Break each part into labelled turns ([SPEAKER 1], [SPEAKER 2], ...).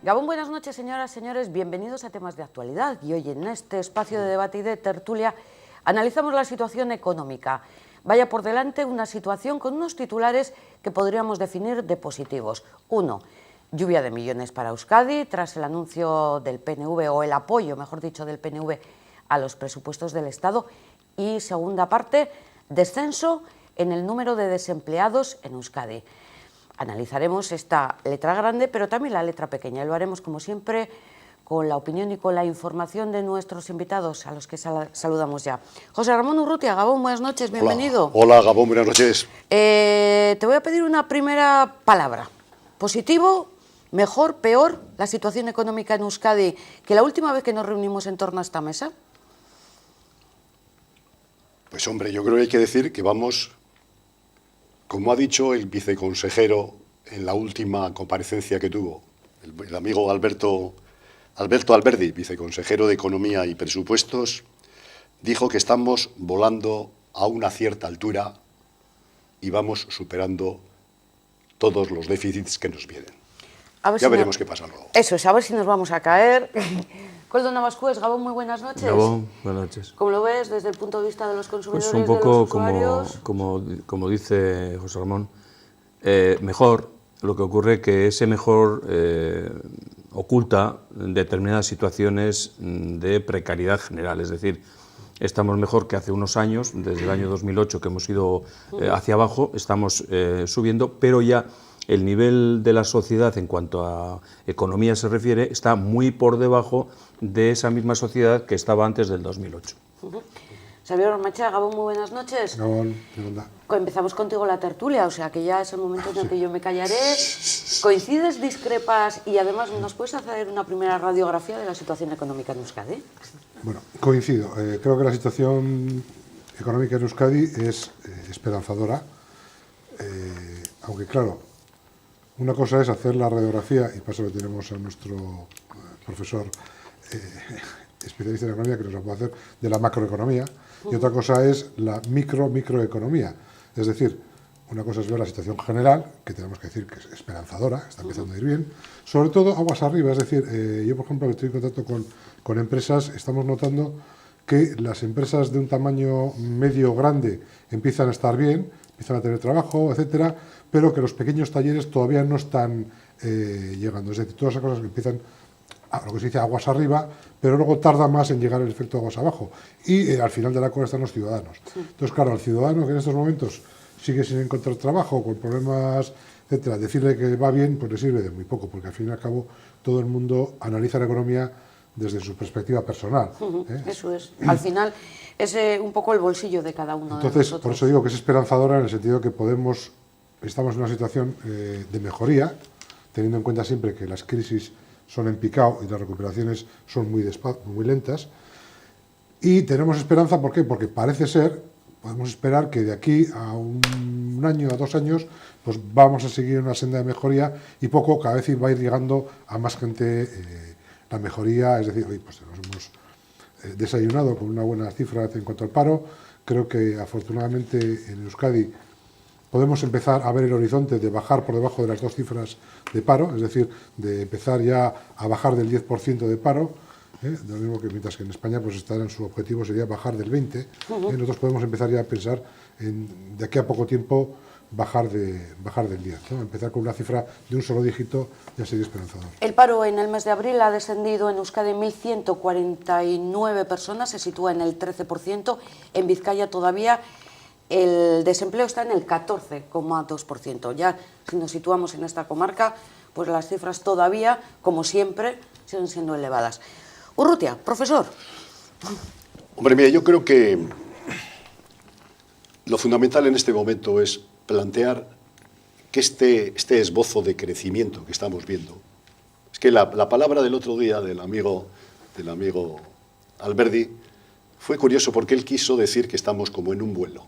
[SPEAKER 1] Gabón, buenas noches, señoras, señores, bienvenidos a Temas de Actualidad. Y hoy en este espacio de debate y de tertulia analizamos la situación económica. Vaya por delante una situación con unos titulares que podríamos definir de positivos. Uno, lluvia de millones para Euskadi tras el anuncio del PNV, o el apoyo, mejor dicho, del PNV a los presupuestos del Estado. Y segunda parte, descenso en el número de desempleados en Euskadi. Analizaremos esta letra grande, pero también la letra pequeña, y lo haremos, como siempre, con la opinión y con la información de nuestros invitados, a los que saludamos ya. José Ramón Urrutia, Gabón, buenas noches, bienvenido.
[SPEAKER 2] Hola, Gabón, buenas noches.
[SPEAKER 1] Te voy a pedir una primera palabra. Positivo, mejor, peor, la situación económica en Euskadi que la última vez que nos reunimos en torno a esta mesa.
[SPEAKER 2] Pues hombre, yo creo que hay que decir que vamos, como ha dicho el viceconsejero en la última comparecencia que tuvo, el amigo Alberto Alberdi, viceconsejero de Economía y Presupuestos, dijo que estamos volando a una cierta altura y vamos superando todos los déficits que nos vienen. Ya veremos qué pasa luego.
[SPEAKER 1] Eso es, a ver si nos vamos a caer. Coldo Navascués, Gabón, muy buenas noches.
[SPEAKER 3] Gabón, buenas noches.
[SPEAKER 1] ¿Cómo lo ves desde el punto de vista de los consumidores,
[SPEAKER 3] pues un poco
[SPEAKER 1] de los usuarios?
[SPEAKER 3] como dice José Ramón, mejor. Lo que ocurre que ese mejor oculta determinadas situaciones de precariedad general, es decir, estamos mejor que hace unos años, desde el año 2008 que hemos ido hacia abajo, estamos subiendo, pero ya el nivel de la sociedad en cuanto a economía se refiere está muy por debajo de esa misma sociedad que estaba antes del 2008.
[SPEAKER 1] Xavier Ormaechea, Gabón, muy buenas noches.
[SPEAKER 4] Gabón, ¿qué onda?
[SPEAKER 1] Empezamos contigo la tertulia, o sea que ya es el momento en el que yo me callaré. ¿Coincides, discrepas y además nos puedes hacer una primera radiografía de la situación económica en Euskadi?
[SPEAKER 4] Bueno, coincido. Creo que la situación económica en Euskadi es esperanzadora, aunque claro, una cosa es hacer la radiografía, y para eso lo tenemos a nuestro profesor especialista en economía que nos la puede hacer, de la macroeconomía, y otra cosa es la microeconomía. Es decir, una cosa es ver la situación general, que tenemos que decir que es esperanzadora, está empezando a ir bien, sobre todo aguas arriba. Es decir, yo por ejemplo que estoy en contacto con empresas, estamos notando que las empresas de un tamaño medio grande empiezan a estar bien, empiezan a tener trabajo, etcétera, pero que los pequeños talleres todavía no están llegando. Es decir, todas esas cosas que empiezan a lo que se dice aguas arriba, pero luego tarda más en llegar el efecto aguas abajo. Y al final de la cola están los ciudadanos. Entonces, claro, al ciudadano que en estos momentos sigue sin encontrar trabajo, con problemas, etcétera, decirle que va bien, pues le sirve de muy poco, porque al fin y al cabo todo el mundo analiza la economía desde su perspectiva personal.
[SPEAKER 1] Eso es. Al final es un poco el bolsillo de cada uno.
[SPEAKER 4] Entonces,
[SPEAKER 1] de nosotros.
[SPEAKER 4] Por eso digo que es esperanzadora en el sentido que estamos en una situación de mejoría, teniendo en cuenta siempre que las crisis son en picado y las recuperaciones son muy lentas. Y tenemos esperanza, ¿por qué? Porque parece ser, podemos esperar que de aquí a un año, a 2 años, pues vamos a seguir una senda de mejoría y cada vez va a ir llegando a más gente la mejoría. Es decir, hoy pues nos hemos desayunado con una buena cifra en cuanto al paro. Creo que afortunadamente en Euskadi podemos empezar a ver el horizonte de bajar por debajo de las 2 cifras de paro, es decir, de empezar ya a bajar del 10% de paro, lo mismo que mientras que en España pues en su objetivo sería bajar del 20%, nosotros podemos empezar ya a pensar en de aquí a poco tiempo bajar del 10%, ¿no? Empezar con una cifra de un solo dígito ya sería esperanzador.
[SPEAKER 1] El paro en el mes de abril ha descendido en Euskadi en 1.149 personas, se sitúa en el 13%, en Vizcaya todavía el desempleo está en el 14,2%. Ya si nos situamos en esta comarca, pues las cifras todavía, como siempre, siguen siendo elevadas. Urrutia, profesor.
[SPEAKER 2] Hombre, mira, yo creo que lo fundamental en este momento es plantear que este esbozo de crecimiento que estamos viendo, es que la palabra del otro día del amigo Alberdi fue curioso porque él quiso decir que estamos como en un vuelo.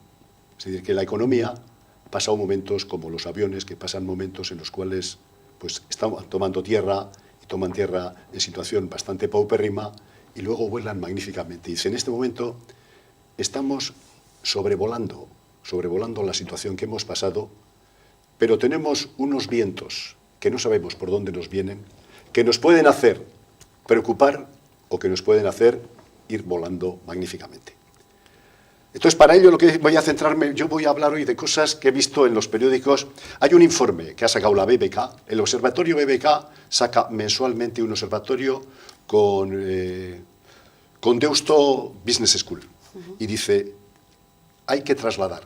[SPEAKER 2] Es decir, que la economía ha pasado momentos como los aviones, que pasan momentos en los cuales pues, están tomando tierra y toman tierra en situación bastante paupérrima y luego vuelan magníficamente. Y dice, en este momento estamos sobrevolando la situación que hemos pasado, pero tenemos unos vientos que no sabemos por dónde nos vienen, que nos pueden hacer preocupar o que nos pueden hacer ir volando magníficamente. Entonces, para ello lo que voy a centrarme, yo voy a hablar hoy de cosas que he visto en los periódicos. Hay un informe que ha sacado la BBK, el observatorio BBK saca mensualmente un observatorio con Deusto Business School, y dice, hay que trasladar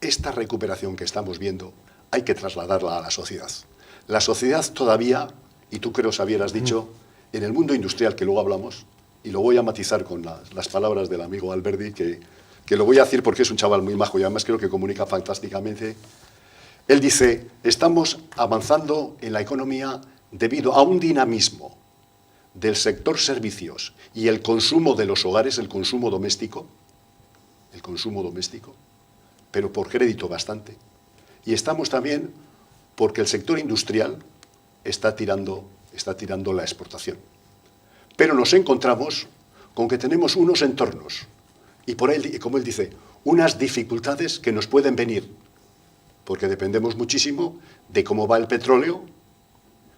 [SPEAKER 2] esta recuperación que estamos viendo, hay que trasladarla a la sociedad. La sociedad todavía, y tú creo, Xavier, has dicho, en el mundo industrial, que luego hablamos, y lo voy a matizar con las palabras del amigo Alberdi, que lo voy a decir porque es un chaval muy majo y además creo que comunica fantásticamente. Él dice, estamos avanzando en la economía debido a un dinamismo del sector servicios y el consumo de los hogares, el consumo doméstico, pero por crédito bastante. Y estamos también porque el sector industrial está tirando la exportación. Pero nos encontramos con que tenemos unos entornos y por él, como él dice, unas dificultades que nos pueden venir, porque dependemos muchísimo de cómo va el petróleo,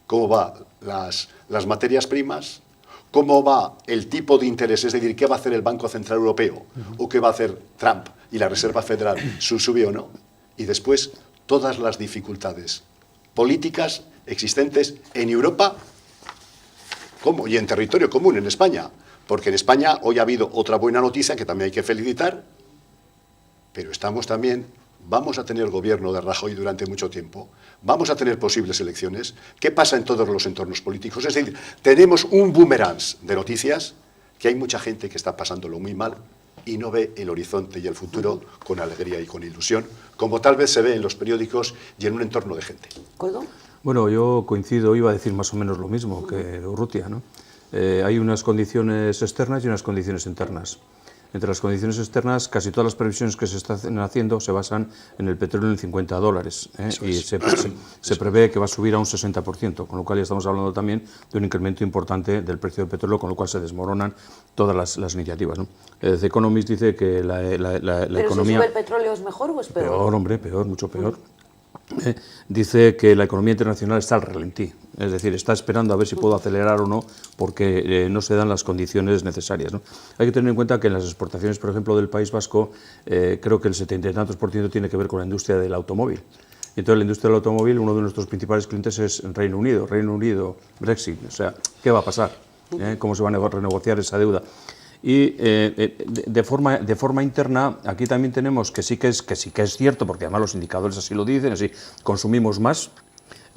[SPEAKER 2] cómo van las materias primas, cómo va el tipo de interés, es decir, qué va a hacer el Banco Central Europeo o qué va a hacer Trump y la Reserva Federal, sube o no, y después todas las dificultades políticas existentes en Europa y en territorio común, en España. Porque en España hoy ha habido otra buena noticia que también hay que felicitar, pero vamos a tener gobierno de Rajoy durante mucho tiempo, vamos a tener posibles elecciones. ¿Qué pasa en todos los entornos políticos? Es decir, tenemos un boomerang de noticias que hay mucha gente que está pasándolo muy mal y no ve el horizonte y el futuro con alegría y con ilusión, como tal vez se ve en los periódicos y en un entorno de gente.
[SPEAKER 1] ¿Coldo?
[SPEAKER 3] Bueno, yo coincido, iba a decir más o menos lo mismo que Urrutia, ¿no? Hay unas condiciones externas y unas condiciones internas. Entre las condiciones externas, casi todas las previsiones que se están haciendo se basan en el petróleo en $50, y se prevé que va a subir a un 60%, con lo cual ya estamos hablando también de un incremento importante del precio del petróleo, con lo cual se desmoronan todas las iniciativas, ¿no? The Economist dice que la
[SPEAKER 1] ¿Pero
[SPEAKER 3] economía...
[SPEAKER 1] si sube el petróleo es mejor o es peor?
[SPEAKER 3] Peor, hombre, peor, mucho peor. Dice que la economía internacional está al ralentí, es decir, está esperando a ver si puedo acelerar o no, porque no se dan las condiciones necesarias, ¿no? Hay que tener en cuenta que en las exportaciones, por ejemplo, del País Vasco, creo que el 70 y tantos % tiene que ver con la industria del automóvil. Y entonces la industria del automóvil, uno de nuestros principales clientes es Reino Unido, Brexit, o sea, ¿qué va a pasar? ¿Cómo se va a renegociar esa deuda? Y de forma interna, aquí también tenemos que sí que es cierto, porque además los indicadores así lo dicen, así consumimos más.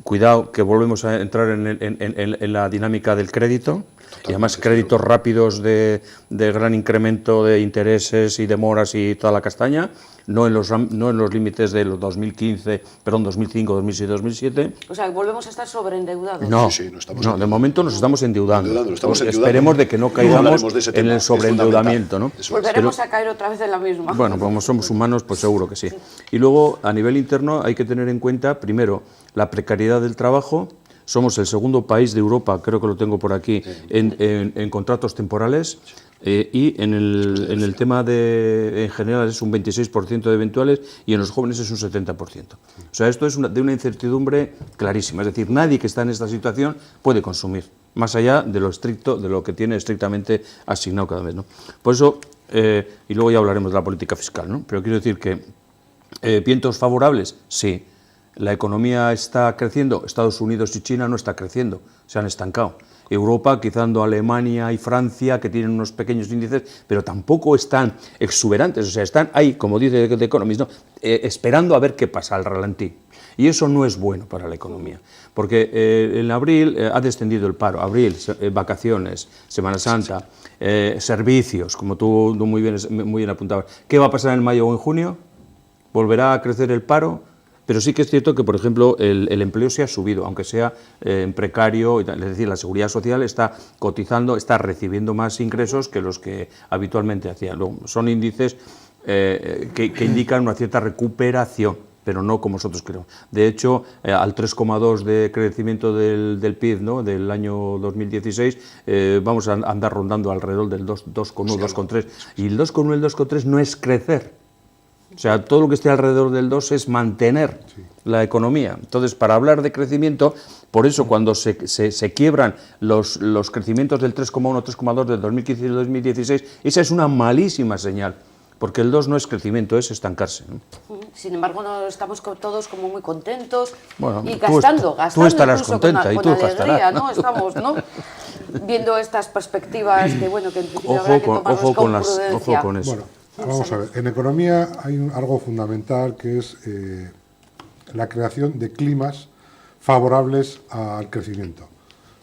[SPEAKER 3] Cuidado que volvemos a entrar en la dinámica del crédito, y además créditos rápidos de gran incremento de intereses y demoras y toda la castaña, no en los límites de los 2005, 2007, 2007.
[SPEAKER 1] O sea, volvemos a estar sobreendeudados.
[SPEAKER 3] No,
[SPEAKER 2] Sí, no estamos
[SPEAKER 3] no, de momento nos estamos endeudando.
[SPEAKER 2] Estamos
[SPEAKER 3] Esperemos de que no caigamos en el sobreendeudamiento, ¿no?
[SPEAKER 1] Volveremos a caer otra vez en la misma.
[SPEAKER 3] Bueno, como somos humanos, pues seguro que sí. Y luego, a nivel interno, hay que tener en cuenta, primero, la precariedad del trabajo. Somos el segundo país de Europa, creo que lo tengo por aquí, en contratos temporales, y en el tema en general es un 26% de eventuales y en los jóvenes es un 70%. O sea, esto es de una incertidumbre clarísima, es decir, nadie que está en esta situación puede consumir, más allá de lo estricto, de lo que tiene estrictamente asignado cada mes, ¿no? Por eso, y luego ya hablaremos de la política fiscal, ¿no? Pero quiero decir que vientos favorables, sí. La economía está creciendo, Estados Unidos y China no está creciendo, se han estancado. Europa, quitando Alemania y Francia, que tienen unos pequeños índices, pero tampoco están exuberantes, o sea, están ahí, como dice The Economist, ¿no? Esperando a ver qué pasa al ralentí. Y eso no es bueno para la economía, porque en abril ha descendido el paro, vacaciones, Semana Santa, servicios, como tú muy bien apuntabas. ¿Qué va a pasar en mayo o en junio? ¿Volverá a crecer el paro? Pero sí que es cierto que, por ejemplo, el empleo se ha subido, aunque sea en precario, es decir, la Seguridad Social está cotizando, está recibiendo más ingresos que los que habitualmente hacía. Son índices que indican una cierta recuperación, pero no como nosotros creemos. De hecho, al 3,2 de crecimiento del PIB, ¿no?, del año 2016, vamos a andar rondando alrededor del 2,1, 2,3. Y el 2,1 y el 2,3 no es crecer. O sea, todo lo que esté alrededor del 2 es mantener la economía. Entonces, para hablar de crecimiento, por eso cuando se quiebran los crecimientos del 3,1, 3,2 del 2015 y del 2016, esa es una malísima señal, porque el 2 no es crecimiento, es estancarse, ¿no?
[SPEAKER 1] Sin embargo, no estamos todos como muy contentos
[SPEAKER 3] Bueno,
[SPEAKER 1] y
[SPEAKER 3] tú
[SPEAKER 1] gastando
[SPEAKER 3] estarás
[SPEAKER 1] incluso
[SPEAKER 3] contenta y
[SPEAKER 1] con
[SPEAKER 3] tú
[SPEAKER 1] alegría,
[SPEAKER 3] gastarás,
[SPEAKER 1] ¿no? Estamos, ¿no?, viendo estas perspectivas que, bueno, que en principio habrá que tomarlas
[SPEAKER 3] ojo
[SPEAKER 1] con
[SPEAKER 3] ojo
[SPEAKER 1] prudencia.
[SPEAKER 3] con eso.
[SPEAKER 4] Bueno, vamos a ver. En economía hay algo fundamental que es la creación de climas favorables al crecimiento.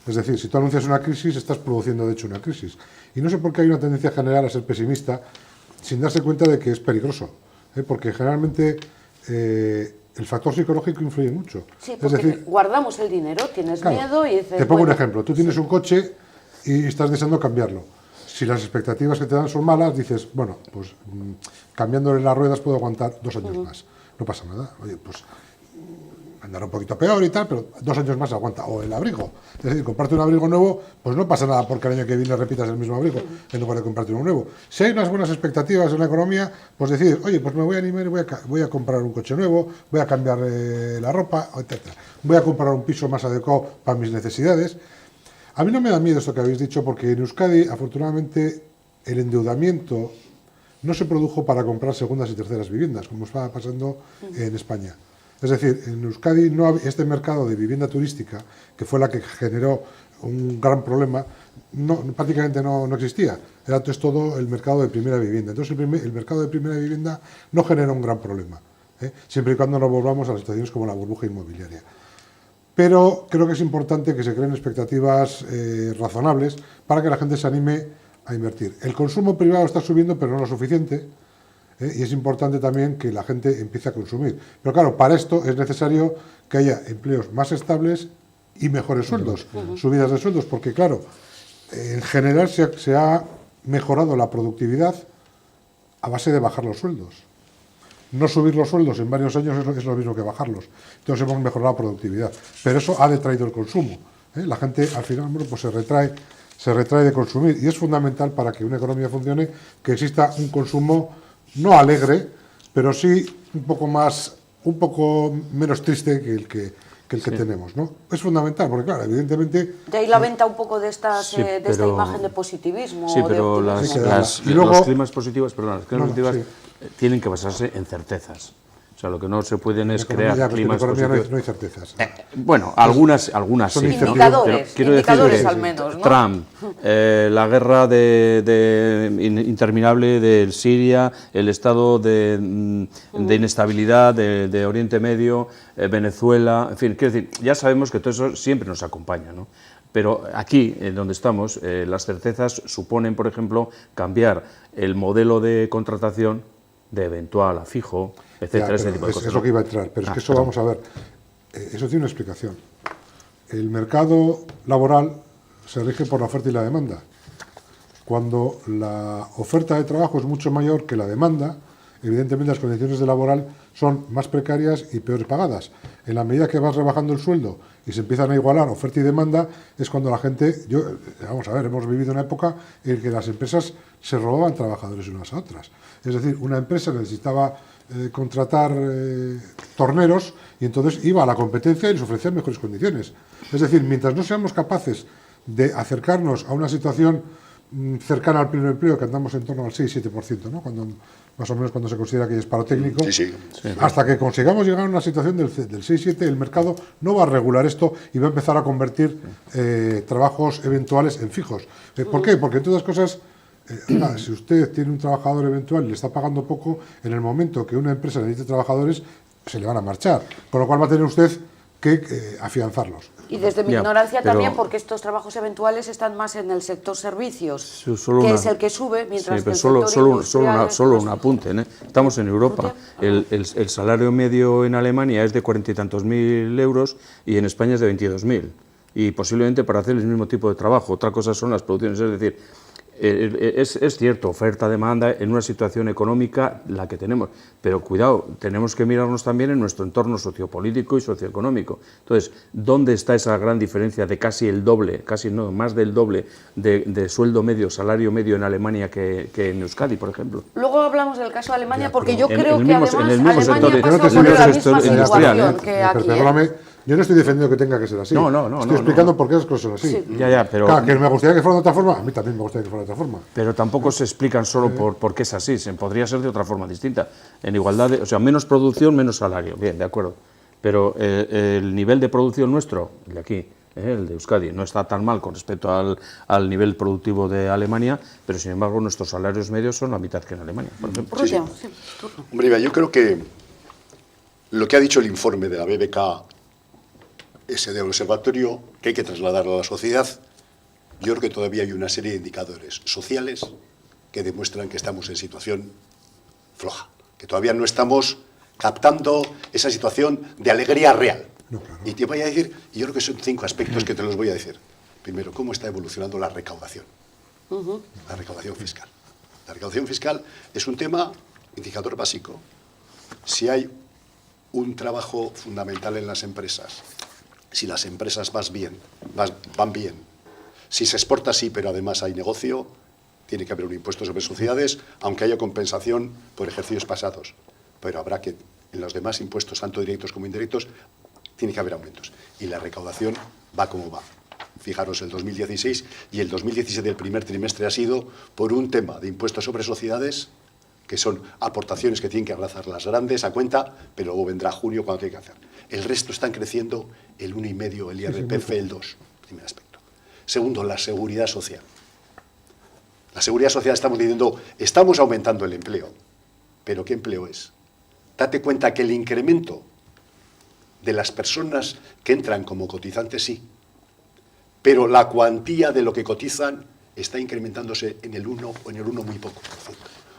[SPEAKER 4] Es decir, si tú anuncias una crisis, estás produciendo de hecho una crisis. Y no sé por qué hay una tendencia general a ser pesimista sin darse cuenta de que es peligroso. Porque generalmente el factor psicológico influye mucho.
[SPEAKER 1] Sí, porque
[SPEAKER 4] es decir,
[SPEAKER 1] guardamos el dinero, tienes
[SPEAKER 4] claro,
[SPEAKER 1] miedo y dices...
[SPEAKER 4] te pongo un
[SPEAKER 1] bueno,
[SPEAKER 4] ejemplo. Tú tienes un coche y estás deseando cambiarlo. Si las expectativas que te dan son malas, dices, bueno, pues cambiándole las ruedas puedo aguantar 2 años más. No pasa nada. Oye, pues andará un poquito peor y tal, pero 2 años más aguanta. O el abrigo. Es decir, comprarte un abrigo nuevo, pues no pasa nada porque el año que viene repitas el mismo abrigo en lugar de comprarte uno nuevo. Si hay unas buenas expectativas en la economía, pues decir, oye, pues me voy a animar y voy a comprar un coche nuevo, voy a cambiar la ropa, etc. Voy a comprar un piso más adecuado para mis necesidades. A mí no me da miedo esto que habéis dicho, porque en Euskadi, afortunadamente, el endeudamiento no se produjo para comprar segundas y terceras viviendas, como estaba pasando en España. Es decir, en Euskadi este mercado de vivienda turística, que fue la que generó un gran problema, prácticamente no existía. Era entonces todo el mercado de primera vivienda. Entonces el mercado de primera vivienda no genera un gran problema, siempre y cuando no volvamos a situaciones como la burbuja inmobiliaria. Pero creo que es importante que se creen expectativas razonables para que la gente se anime a invertir. El consumo privado está subiendo, pero no lo suficiente, y es importante también que la gente empiece a consumir. Pero claro, para esto es necesario que haya empleos más estables y mejores sueldos, subidas de sueldos, porque claro, en general se ha mejorado la productividad a base de bajar los sueldos. No subir los sueldos en varios años es lo mismo que bajarlos. Entonces hemos mejorado la productividad. Pero eso ha detraído el consumo. La gente al final, bueno, pues se retrae de consumir. Y es fundamental para que una economía funcione que exista un consumo no alegre, pero sí un poco menos triste que el que tenemos, ¿no? Es fundamental, porque claro, evidentemente...
[SPEAKER 1] De ahí la venta un poco de esta imagen de positivismo.
[SPEAKER 3] Sí, pero los climas positivos, tienen que basarse en certezas. O sea, lo que no se pueden es crear climas positivos.
[SPEAKER 4] No hay certezas.
[SPEAKER 3] Bueno, algunas sí.
[SPEAKER 1] Indicadores,
[SPEAKER 3] Quiero
[SPEAKER 1] indicadores
[SPEAKER 3] decir que
[SPEAKER 1] al menos, ¿no?
[SPEAKER 3] Trump, la guerra interminable de Siria, el estado de inestabilidad de Oriente Medio, Venezuela, en fin, quiero decir, ya sabemos que todo eso siempre nos acompaña, ¿no? Pero aquí, donde estamos, las certezas suponen, por ejemplo, cambiar el modelo de contratación de eventual a fijo, etcétera, ese tipo de cosas.
[SPEAKER 4] Es lo que iba a entrar, pero es que eso, vamos a ver, eso tiene una explicación. El mercado laboral se rige por la oferta y la demanda. Cuando la oferta de trabajo es mucho mayor que la demanda, evidentemente las condiciones de laboral son más precarias y peores pagadas. En la medida que vas rebajando el sueldo y se empiezan a igualar oferta y demanda, es cuando la gente... Vamos a ver, hemos vivido una época en que las empresas se robaban trabajadores unas a otras. Es decir, una empresa necesitaba contratar torneros y entonces iba a la competencia y les ofrecía mejores condiciones. Es decir, mientras no seamos capaces de acercarnos a una situación cercana al pleno empleo, que andamos en torno al 6-7%, ¿no? Más o menos cuando se considera que es paro técnico, hasta que consigamos llegar a una situación del 6-7, el mercado no va a regular esto y va a empezar a convertir trabajos eventuales en fijos. ¿Por qué? Porque, entre otras cosas, si usted tiene un trabajador eventual y le está pagando poco, en el momento que una empresa necesite trabajadores, se le van a marchar, con lo cual va a tener usted que afianzarlos.
[SPEAKER 1] Y desde mi ignorancia también, porque estos trabajos eventuales están más en el sector servicios, que es el que sube, mientras que el sector industrial...
[SPEAKER 3] Solo un apunte, estamos en Europa. El salario medio en Alemania es de 40 y tantos mil euros y en España es de 22.000. Y posiblemente para hacer el mismo tipo de trabajo. Otra cosa son las producciones, es decir... es cierto, oferta-demanda en una situación económica la que tenemos, pero cuidado, tenemos que mirarnos también en nuestro entorno sociopolítico y socioeconómico. Entonces, ¿dónde está esa gran diferencia de casi el doble, casi no, más del doble de sueldo medio, salario medio en Alemania que en Euskadi, por ejemplo?
[SPEAKER 1] Luego hablamos del caso de Alemania, porque yo
[SPEAKER 3] En
[SPEAKER 1] creo
[SPEAKER 3] el
[SPEAKER 1] que
[SPEAKER 3] mismo-
[SPEAKER 1] además
[SPEAKER 3] en el mismo
[SPEAKER 1] Alemania
[SPEAKER 3] sector-
[SPEAKER 1] pasó
[SPEAKER 3] en
[SPEAKER 1] por
[SPEAKER 3] el
[SPEAKER 1] la
[SPEAKER 3] sector
[SPEAKER 1] misma
[SPEAKER 3] industrial,
[SPEAKER 1] situación que aquí.
[SPEAKER 4] Perdóname, yo no estoy defendiendo que tenga que ser así.
[SPEAKER 3] No,
[SPEAKER 4] Estoy explicando por qué las cosas son así.
[SPEAKER 1] Sí.
[SPEAKER 3] Ya, pero...
[SPEAKER 4] Claro, que me gustaría que fuera de otra forma, a mí también me gustaría que fuera de otra forma.
[SPEAKER 3] Pero tampoco se explican solo por qué es así, podría ser de otra forma distinta. En igualdad, o sea, menos producción, menos salario, bien, de acuerdo. Pero el nivel de producción nuestro, el de aquí, el de Euskadi, no está tan mal con respecto al nivel productivo de Alemania, pero sin embargo nuestros salarios medios son la mitad que en Alemania, por ejemplo.
[SPEAKER 1] Rusia, sí, turno.
[SPEAKER 2] Hombre, Iba, yo creo que lo que ha dicho el informe de la BBK, ese del observatorio, que hay que trasladarlo a la sociedad, yo creo que todavía hay una serie de indicadores sociales que demuestran que estamos en situación floja, que todavía no estamos captando esa situación de alegría real.
[SPEAKER 4] No, claro.
[SPEAKER 2] Y te voy a decir, y yo creo que son 5 aspectos que te los voy a decir. Primero, cómo está evolucionando la recaudación. La recaudación fiscal. La recaudación fiscal es un tema, indicador básico. Si hay un trabajo fundamental en las empresas, si las empresas van bien, si se exporta sí, pero además hay negocio, tiene que haber un impuesto sobre sociedades, aunque haya compensación por ejercicios pasados. Pero habrá que, en los demás impuestos, tanto directos como indirectos, tiene que haber aumentos. Y la recaudación va como va. Fijaros, el 2016 y el 2017 del primer trimestre ha sido por un tema de impuestos sobre sociedades, que son aportaciones que tienen que abrazar las grandes a cuenta, pero luego vendrá junio cuando tiene que hacer. El resto están creciendo el 1,5, el IRPF, el 2, primer aspecto. Segundo, la seguridad social. La seguridad social estamos diciendo, estamos aumentando el empleo, pero ¿qué empleo es? Date cuenta que el incremento de las personas que entran como cotizantes sí, pero la cuantía de lo que cotizan está incrementándose en el 1 o en el 1 muy poco.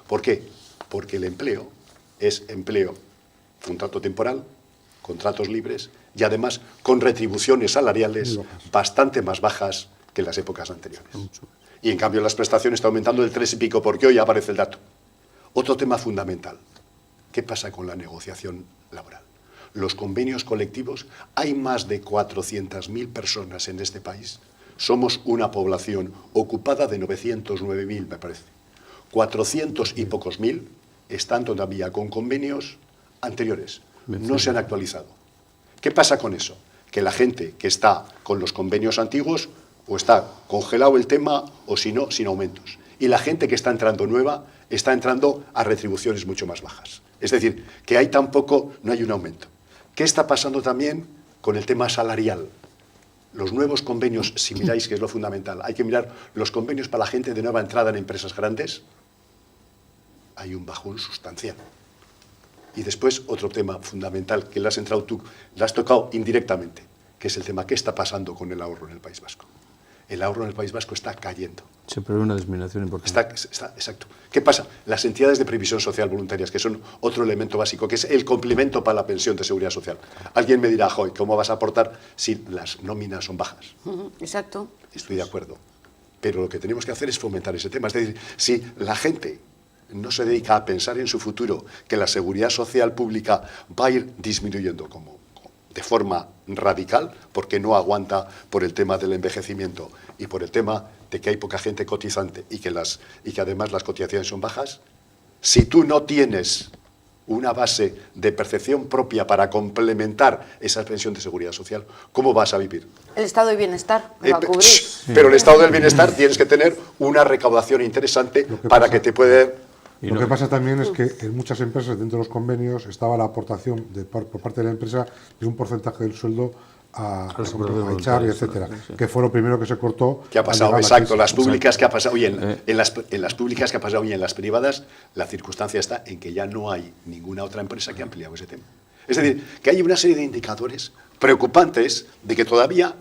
[SPEAKER 2] ¿Por qué? Porque el empleo es empleo, contrato temporal, contratos libres y además con retribuciones salariales bastante más bajas que en las épocas anteriores. Y en cambio las prestaciones están aumentando del 3 y pico, porque hoy aparece el dato. Otro tema fundamental, ¿qué pasa con la negociación laboral? Los convenios colectivos, hay más de 400.000 personas en este país. Somos una población ocupada de 909.000, me parece. 400 y pocos mil están todavía con convenios anteriores, no se han actualizado. ¿Qué pasa con eso? Que la gente que está con los convenios antiguos o está congelado el tema o si no, sin aumentos. Y la gente que está entrando nueva está entrando a retribuciones mucho más bajas. Es decir, que hay tampoco, no hay un aumento. ¿Qué está pasando también con el tema salarial? Los nuevos convenios, si miráis, que es lo fundamental, hay que mirar los convenios para la gente de nueva entrada en empresas grandes. Hay un bajón sustancial. Y después otro tema fundamental que le has entrado tú, le has tocado indirectamente, que es el tema ¿qué está pasando con el ahorro en el País Vasco? El ahorro en el País Vasco está cayendo.
[SPEAKER 3] Se prevé una disminución importante.
[SPEAKER 2] Exacto. ¿Qué pasa? Las entidades de previsión social voluntarias, que son otro elemento básico, que es el complemento para la pensión de seguridad social. Alguien me dirá, joder, ¿cómo vas a aportar si las nóminas son bajas?
[SPEAKER 1] Exacto.
[SPEAKER 2] Estoy de acuerdo. Pero lo que tenemos que hacer es fomentar ese tema. Es decir, si la gente no se dedica a pensar en su futuro, que la seguridad social pública va a ir disminuyendo de forma radical, porque no aguanta por el tema del envejecimiento y por el tema de que hay poca gente cotizante y que además las cotizaciones son bajas, si tú no tienes una base de percepción propia para complementar esa pensión de seguridad social, ¿cómo vas a vivir?
[SPEAKER 1] El estado de bienestar lo va a cubrir.
[SPEAKER 2] Pero el estado del bienestar tienes que tener una recaudación interesante para que te pueda...
[SPEAKER 4] Lo que pasa también es que en muchas empresas, dentro de los convenios, estaba la aportación por parte de la empresa de un porcentaje del sueldo a echar, etcétera, que fue lo primero que se cortó.
[SPEAKER 2] ¿Qué ha pasado? Exacto, las públicas que ha pasado y en las públicas que ha pasado y en las privadas, la circunstancia está en que ya no hay ninguna otra empresa que ha ampliado ese tema. Es decir, que hay una serie de indicadores preocupantes de que todavía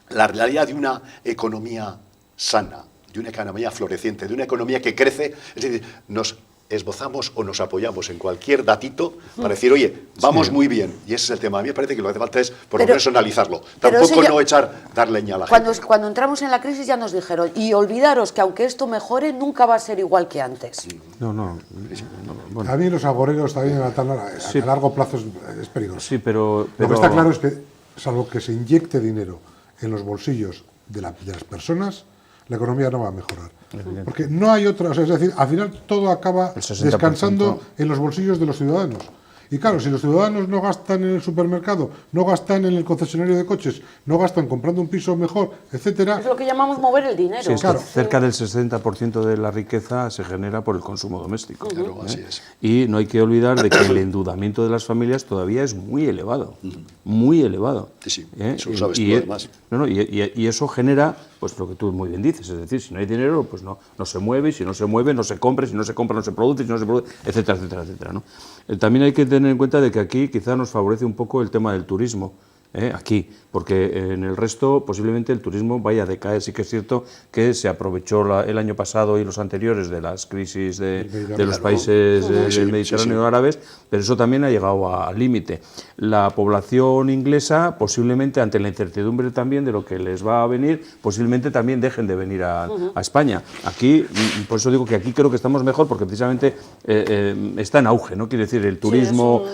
[SPEAKER 2] la realidad de una economía sana, de una economía floreciente, de una economía que crece, es decir, nos esbozamos o nos apoyamos en cualquier datito para decir, oye, vamos muy bien. Y ese es el tema. A mí me parece que lo que hace falta es, por lo menos, analizarlo. Tampoco no dar leña a la gente.
[SPEAKER 1] Cuando entramos en la crisis ya nos dijeron, y olvidaros que aunque esto mejore, nunca va a ser igual que antes.
[SPEAKER 3] Bueno.
[SPEAKER 4] A mí los agoreros también a largo plazo es peligroso.
[SPEAKER 3] Sí, pero...
[SPEAKER 4] Lo que está claro es que, salvo que se inyecte dinero en los bolsillos de las personas, la economía no va a mejorar. Porque no hay otra, o sea, es decir, al final todo acaba descansando en los bolsillos de los ciudadanos. Y claro, si los ciudadanos no gastan en el supermercado, no gastan en el concesionario de coches, no gastan comprando un piso mejor, etcétera...
[SPEAKER 1] Es lo que llamamos mover el dinero.
[SPEAKER 3] Sí, es claro. Cerca del 60% de la riqueza se genera por el consumo doméstico.
[SPEAKER 2] Claro, así es.
[SPEAKER 3] Y no hay que olvidar de que el endeudamiento de las familias todavía es muy elevado. Muy elevado.
[SPEAKER 2] Sí, eso lo sabes tú, además.
[SPEAKER 3] Y eso genera, pues lo que tú muy bien dices, es decir, si no hay dinero, pues no se mueve, y si no se mueve, no se compra, si no se compra, no se produce, si no se produce, etcétera, etcétera, etcétera, ¿no? También hay que tener en cuenta de que aquí quizá nos favorece un poco el tema del turismo, aquí, porque en el resto posiblemente el turismo vaya a decaer. Sí que es cierto que se aprovechó el año pasado y los anteriores de las crisis de los países del Mediterráneo árabes, pero eso también ha llegado al límite. La población inglesa posiblemente ante la incertidumbre también de lo que les va a venir, posiblemente también dejen de venir a España. Aquí, por eso digo que aquí creo que estamos mejor, porque precisamente está en auge, ¿no? Quiere decir, el turismo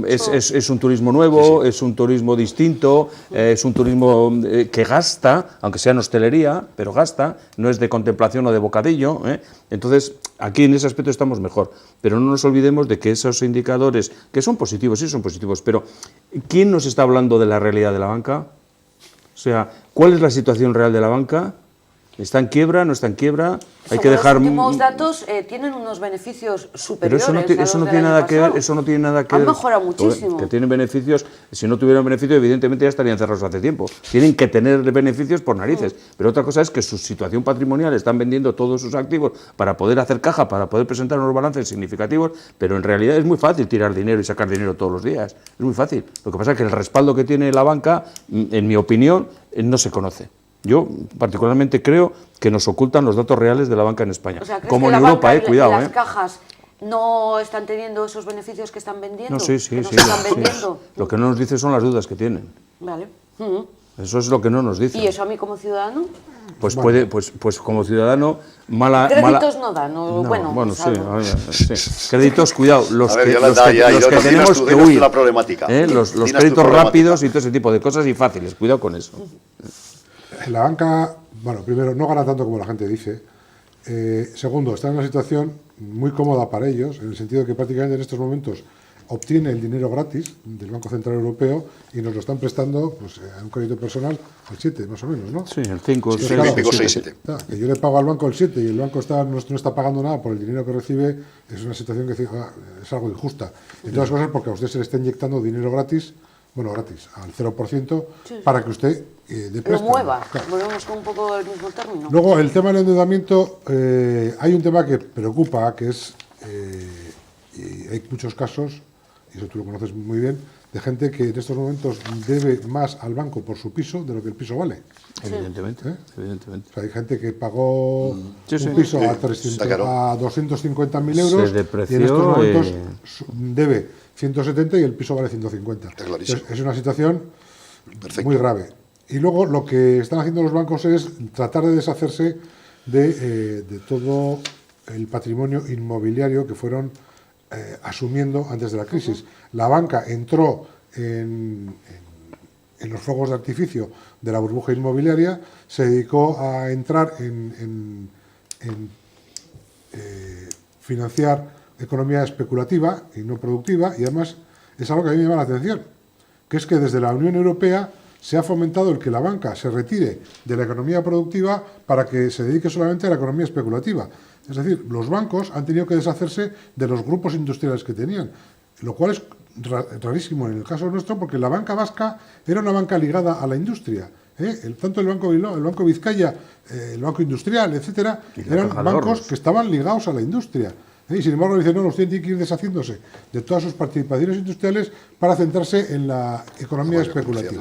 [SPEAKER 3] es un turismo nuevo, es un turismo distinto, es un turismo que gasta, aunque sea en hostelería, pero gasta, no es de contemplación o de bocadillo. Entonces, aquí en ese aspecto estamos mejor, pero no nos olvidemos de que esos indicadores, que son positivos, sí son positivos, pero ¿quién nos está hablando de la realidad de la banca? O sea, ¿cuál es la situación real de la banca? ¿Está en quiebra? ¿No está en quiebra? Hay que dejar...
[SPEAKER 1] Los últimos datos tienen unos beneficios superiores.
[SPEAKER 3] Pero eso no tiene nada que ver. Eso no tiene nada que ver.
[SPEAKER 1] Han mejorado muchísimo.
[SPEAKER 3] Que tienen beneficios. Si no tuvieran beneficios, evidentemente ya estarían cerrados hace tiempo. Tienen que tener beneficios por narices. Pero otra cosa es que su situación patrimonial, están vendiendo todos sus activos para poder hacer caja, para poder presentar unos balances significativos, pero en realidad es muy fácil tirar dinero y sacar dinero todos los días. Es muy fácil. Lo que pasa es que el respaldo que tiene la banca, en mi opinión, no se conoce. Yo particularmente creo que nos ocultan los datos reales de la banca en España.
[SPEAKER 1] O sea, ¿crees
[SPEAKER 3] como
[SPEAKER 1] que
[SPEAKER 3] en
[SPEAKER 1] la
[SPEAKER 3] Europa,
[SPEAKER 1] banca
[SPEAKER 3] cuidado.
[SPEAKER 1] Las cajas no están teniendo esos beneficios que están vendiendo.
[SPEAKER 3] No, sí.
[SPEAKER 1] Están vendiendo.
[SPEAKER 3] Lo que no nos dice son las dudas que tienen.
[SPEAKER 1] Vale.
[SPEAKER 3] Eso es lo que no nos dice.
[SPEAKER 1] ¿Y eso a mí como ciudadano?
[SPEAKER 3] Pues puede, pues como ciudadano,
[SPEAKER 1] Créditos no dan, bueno,
[SPEAKER 3] sí. Créditos, cuidado, los que tenemos que huir.
[SPEAKER 2] La problemática.
[SPEAKER 3] Los créditos rápidos y todo ese tipo de cosas y fáciles, cuidado con eso.
[SPEAKER 4] La banca, bueno, primero, no gana tanto como la gente dice. Segundo, está en una situación muy cómoda para ellos, en el sentido de que prácticamente en estos momentos obtiene el dinero gratis del Banco Central Europeo y nos lo están prestando pues, a un crédito personal al 7, más o menos, ¿no?
[SPEAKER 3] Sí, el 5, 6,
[SPEAKER 2] 7.
[SPEAKER 4] Que yo le pago al banco el 7 y el banco no está pagando nada por el dinero que recibe, es una situación que es algo injusta. Entre otras cosas porque a usted se le está inyectando dinero gratis, al 0%, para que usted de préstamo.
[SPEAKER 1] Lo mueva,
[SPEAKER 4] claro.
[SPEAKER 1] volvemos con un poco el mismo término.
[SPEAKER 4] Luego, el tema del endeudamiento, hay un tema que preocupa, que es, y hay muchos casos, y eso tú lo conoces muy bien, de gente que en estos momentos debe más al banco por su piso de lo que el piso vale.
[SPEAKER 3] Evidentemente.
[SPEAKER 4] O sea, hay gente que pagó un piso a 250.000 euros y en estos momentos debe 170 y el piso vale 150. Entonces, es una situación muy grave. Y luego lo que están haciendo los bancos es tratar de deshacerse de todo el patrimonio inmobiliario que fueron asumiendo antes de la crisis. La banca entró en los fuegos de artificio de la burbuja inmobiliaria, se dedicó a entrar en financiar economía especulativa y no productiva, y además es algo que a mí me llama la atención, que es que desde la Unión Europea se ha fomentado el que la banca se retire de la economía productiva para que se dedique solamente a la economía especulativa. Es decir, los bancos han tenido que deshacerse de los grupos industriales que tenían, lo cual es rarísimo en el caso nuestro, porque la banca vasca era una banca ligada a la industria. Tanto el Banco Bilbao, el Banco Vizcaya, el Banco Industrial, etcétera, eran bancos que estaban ligados a la industria. Y sin embargo, dicen, no, los tienen que ir deshaciéndose de todas sus participaciones industriales para centrarse en la economía especulativa.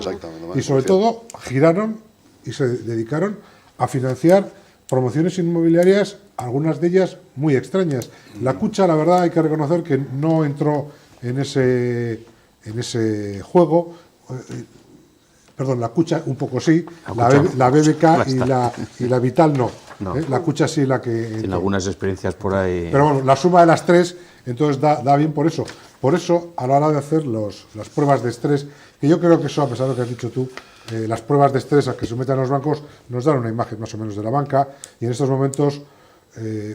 [SPEAKER 4] Y sobre todo, giraron y se dedicaron a financiar promociones inmobiliarias, algunas de ellas muy extrañas. La Kutxa, la verdad, hay que reconocer que no entró en ese juego. Perdón, la Kutxa un poco sí, la BBK y la Vital no.
[SPEAKER 3] No.
[SPEAKER 4] La Kutxa sí, la que...
[SPEAKER 3] En algunas experiencias por ahí...
[SPEAKER 4] Pero bueno, la suma de las tres, entonces da bien por eso. Por eso, a la hora de hacer las pruebas de estrés, que yo creo que eso, a pesar de lo que has dicho tú, las pruebas de estrés a que someten los bancos nos dan una imagen más o menos de la banca, y en estos momentos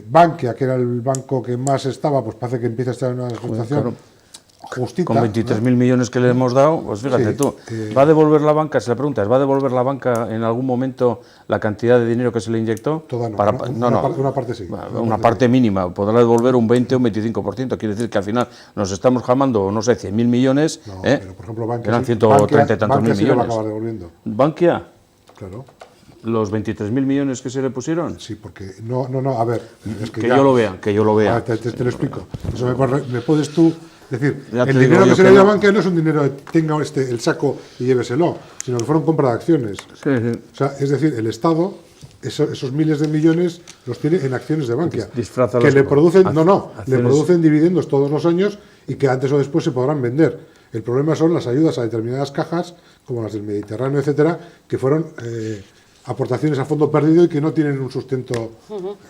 [SPEAKER 4] Bankia, que era el banco que más estaba, pues parece que empieza a estar en una situación...
[SPEAKER 3] Claro.
[SPEAKER 4] Justita,
[SPEAKER 3] Con 23.000 millones que le hemos dado, pues fíjate
[SPEAKER 4] Sí,
[SPEAKER 3] tú, ¿va a devolver la banca? Se le pregunta, ¿va a devolver la banca en algún momento la cantidad de dinero que se le inyectó?
[SPEAKER 4] Toda no, una parte sí.
[SPEAKER 3] Una parte mínima, podrá devolver un 20 o un 25%, quiere decir que al final nos estamos jamando, no sé, 100.000 millones,
[SPEAKER 4] No, pero por ejemplo, Bankia,
[SPEAKER 3] eran
[SPEAKER 4] sí,
[SPEAKER 3] 130 y tantos mil
[SPEAKER 4] sí lo va a
[SPEAKER 3] millones.
[SPEAKER 4] acabar devolviendo.
[SPEAKER 3] ¿Bankia?
[SPEAKER 4] Claro.
[SPEAKER 3] ¿Los 23.000 millones que se le pusieron?
[SPEAKER 4] Sí, porque no, a ver, es que
[SPEAKER 3] Que
[SPEAKER 4] ya-
[SPEAKER 3] yo lo vea, que yo lo vea.
[SPEAKER 4] Te lo explico. Eso me puedes tú decir,
[SPEAKER 3] Ya te
[SPEAKER 4] el
[SPEAKER 3] digo
[SPEAKER 4] dinero
[SPEAKER 3] yo
[SPEAKER 4] que se
[SPEAKER 3] que
[SPEAKER 4] le dio a
[SPEAKER 3] no.
[SPEAKER 4] Bankia no es un dinero de tenga el saco y lléveselo, sino que fueron compra de acciones.
[SPEAKER 3] Sí, sí.
[SPEAKER 4] O sea, es decir, el Estado esos miles de millones los tiene en acciones de Bankia,
[SPEAKER 3] Disfraza
[SPEAKER 4] que
[SPEAKER 3] las
[SPEAKER 4] le
[SPEAKER 3] cosas.
[SPEAKER 4] producen, le
[SPEAKER 3] Acciones.
[SPEAKER 4] producen dividendos todos los años y que antes o después se podrán vender. El problema son las ayudas a determinadas cajas, como las del Mediterráneo, etcétera, que fueron aportaciones a fondo perdido y que no tienen un sustento.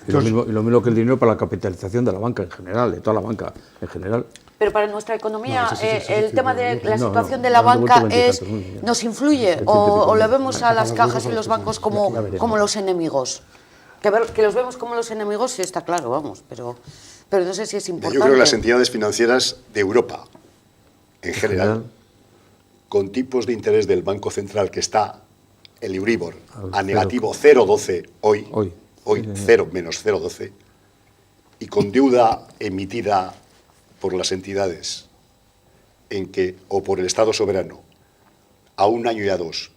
[SPEAKER 3] Y lo mismo que el dinero para la capitalización de la banca en general, de toda la banca en general.
[SPEAKER 1] Pero para nuestra economía,
[SPEAKER 4] No, sí,
[SPEAKER 1] el tema de la
[SPEAKER 3] No,
[SPEAKER 1] situación
[SPEAKER 3] no,
[SPEAKER 1] de la
[SPEAKER 3] han devuelto
[SPEAKER 1] banca
[SPEAKER 3] 20 y tantos mil.
[SPEAKER 1] nos influye o le vemos a las cajas y los bancos como los enemigos. Que los vemos como los enemigos, sí está claro, vamos, pero no sé si es importante.
[SPEAKER 2] Yo creo que las entidades financieras de Europa, en general, con tipos de interés del Banco Central que está el Euribor a negativo 0,12 hoy 0 menos 0,12, y con deuda emitida por las entidades o por el Estado soberano a un año y a dos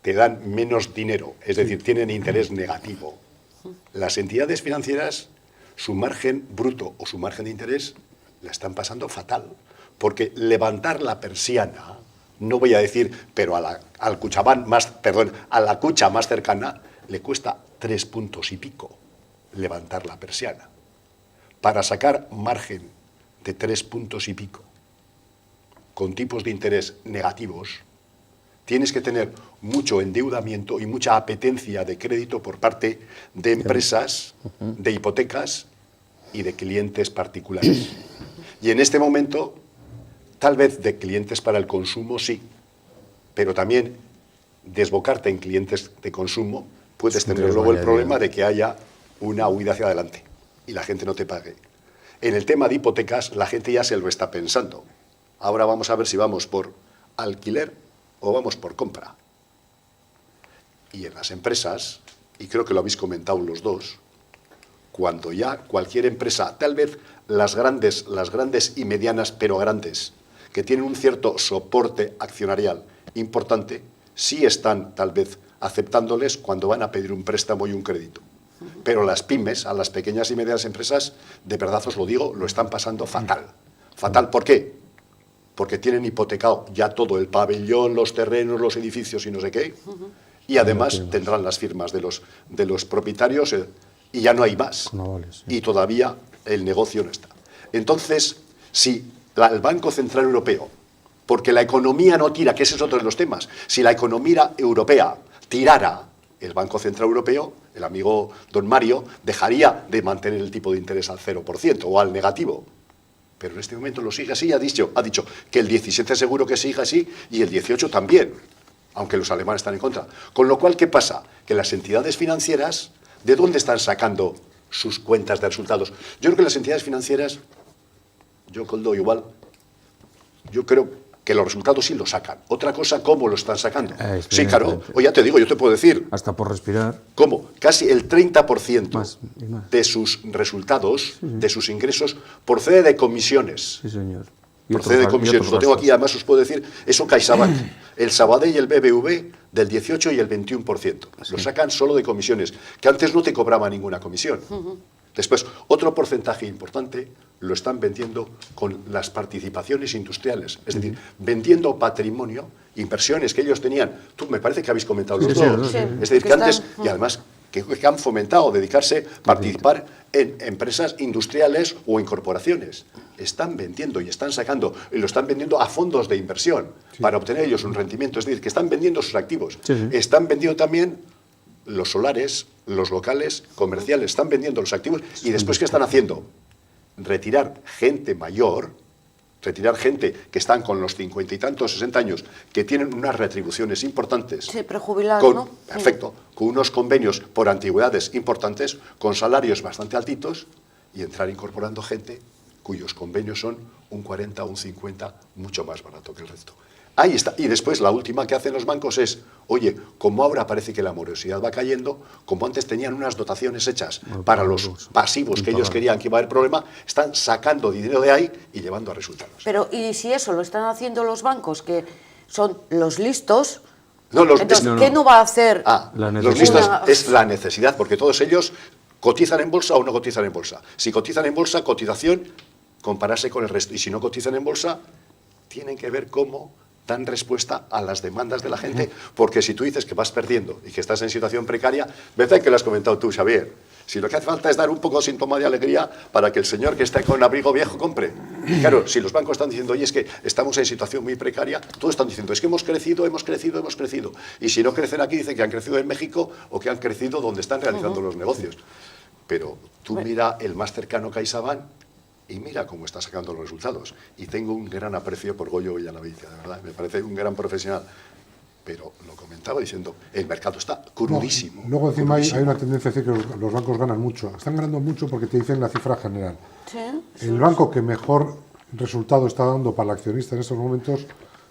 [SPEAKER 2] te dan menos dinero, es decir, tienen interés negativo. Las entidades financieras, su margen bruto o su margen de interés la están pasando fatal, porque levantar la persiana, no voy a decir, pero al Kutxabank a la Kutxa más cercana le cuesta 3 puntos y pico levantar la persiana. Para sacar margen de 3 puntos y pico con tipos de interés negativos, tienes que tener mucho endeudamiento y mucha apetencia de crédito por parte de empresas, de hipotecas y de clientes particulares. Y en este momento, tal vez de clientes para el consumo sí, pero también desbocarte en clientes de consumo puedes tener luego el problema de que haya una huida hacia adelante y la gente no te pague. En el tema de hipotecas, la gente ya se lo está pensando. Ahora vamos a ver si vamos por alquiler o vamos por compra. Y en las empresas, y creo que lo habéis comentado los dos, cuando ya cualquier empresa, tal vez las grandes y medianas, pero grandes, que tienen un cierto soporte accionarial importante, sí están tal vez aceptándoles cuando van a pedir un préstamo y un crédito. Pero las pymes, a las pequeñas y medianas empresas, de verdad os lo digo, lo están pasando fatal. Fatal, ¿por qué? Porque tienen hipotecado ya todo, el pabellón, los terrenos, los edificios y no sé qué, y además tendrán las firmas de los propietarios y ya no hay más. Y todavía el negocio no está. Entonces, si el Banco Central Europeo, porque la economía no tira, que ese es otro de los temas, si la economía europea tirara, el Banco Central Europeo, el amigo don Mario, dejaría de mantener el tipo de interés al 0% o al negativo. Pero en este momento lo sigue así, ha dicho que el 17 seguro que siga así y el 18 también, aunque los alemanes están en contra. Con lo cual, ¿qué pasa? Que las entidades financieras, ¿de dónde están sacando sus cuentas de resultados? Yo creo que las entidades financieras, yo Coldo igual, yo creo que los resultados sí los sacan. Otra cosa, ¿cómo lo están sacando? Sí, claro, o ya te digo, yo te puedo decir.
[SPEAKER 3] Hasta por respirar.
[SPEAKER 2] ¿Cómo? Casi el 30%
[SPEAKER 3] Más.
[SPEAKER 2] de sus resultados, de sus ingresos, procede de comisiones.
[SPEAKER 3] Sí, señor.
[SPEAKER 2] Procede de comisiones. Lo tengo aquí, además os puedo decir, eso CaixaBank, el Sabadell y el BBV del 18 y el 21%. Lo sacan solo de comisiones, que antes no te cobraba ninguna comisión. Después, otro porcentaje importante lo están vendiendo con las participaciones industriales, es decir, vendiendo patrimonio, inversiones que ellos tenían. Tú me parece que habéis comentado los dos.
[SPEAKER 1] Sí.
[SPEAKER 2] Es decir, que antes, y además que han fomentado dedicarse, participar en empresas industriales o en corporaciones. Están vendiendo y están sacando, y lo están vendiendo a fondos de inversión para obtener ellos un rendimiento. Es decir, que están vendiendo sus activos. Están vendiendo también los solares, los locales comerciales, están vendiendo los activos. Y después, ¿qué están haciendo? Retirar gente mayor, retirar gente que están con los 50 y tantos, 60 años, que tienen unas retribuciones importantes.
[SPEAKER 1] Sí, prejubilados, ¿no?
[SPEAKER 2] Perfecto, con unos convenios por antigüedades importantes, con salarios bastante altitos, y entrar incorporando gente cuyos convenios son un 40 o un 50, mucho más barato que el resto. Ahí está. Y después la última que hacen los bancos es, oye, como ahora parece que la morosidad va cayendo, como antes tenían unas dotaciones hechas para los pasivos que ellos querían que iba a haber problema, están sacando dinero de ahí y llevando a resultados.
[SPEAKER 1] Pero, ¿y si eso lo están haciendo los bancos, que son los listos?
[SPEAKER 2] No,
[SPEAKER 1] Entonces, ¿qué no va a hacer?
[SPEAKER 2] Los listos es la necesidad, porque todos ellos cotizan en bolsa o no cotizan en bolsa. Si cotizan en bolsa, cotización, compararse con el resto. Y si no cotizan en bolsa, tienen que ver cómo dan respuesta a las demandas de la gente, porque si tú dices que vas perdiendo y que estás en situación precaria, ¿verdad que lo has comentado tú, Xavier? Si lo que hace falta es dar un poco de síntoma de alegría para que el señor que está con abrigo viejo compre. Claro, si los bancos están diciendo, oye, es que estamos en situación muy precaria, todos están diciendo, es que hemos crecido. Y si no crecen aquí, dicen que han crecido en México o que han crecido donde están realizando los negocios. Pero tú mira el más cercano, CaixaBank, y mira cómo está sacando los resultados. Y tengo un gran aprecio por Goyo Villavicencio, de verdad, me parece un gran profesional. Pero lo comentaba diciendo, el mercado está crudísimo.
[SPEAKER 4] Luego encima hay una tendencia a decir que los bancos ganan mucho. Están ganando mucho porque te dicen la cifra general.
[SPEAKER 1] Sí,
[SPEAKER 4] el banco que mejor resultado está dando para el accionista en estos momentos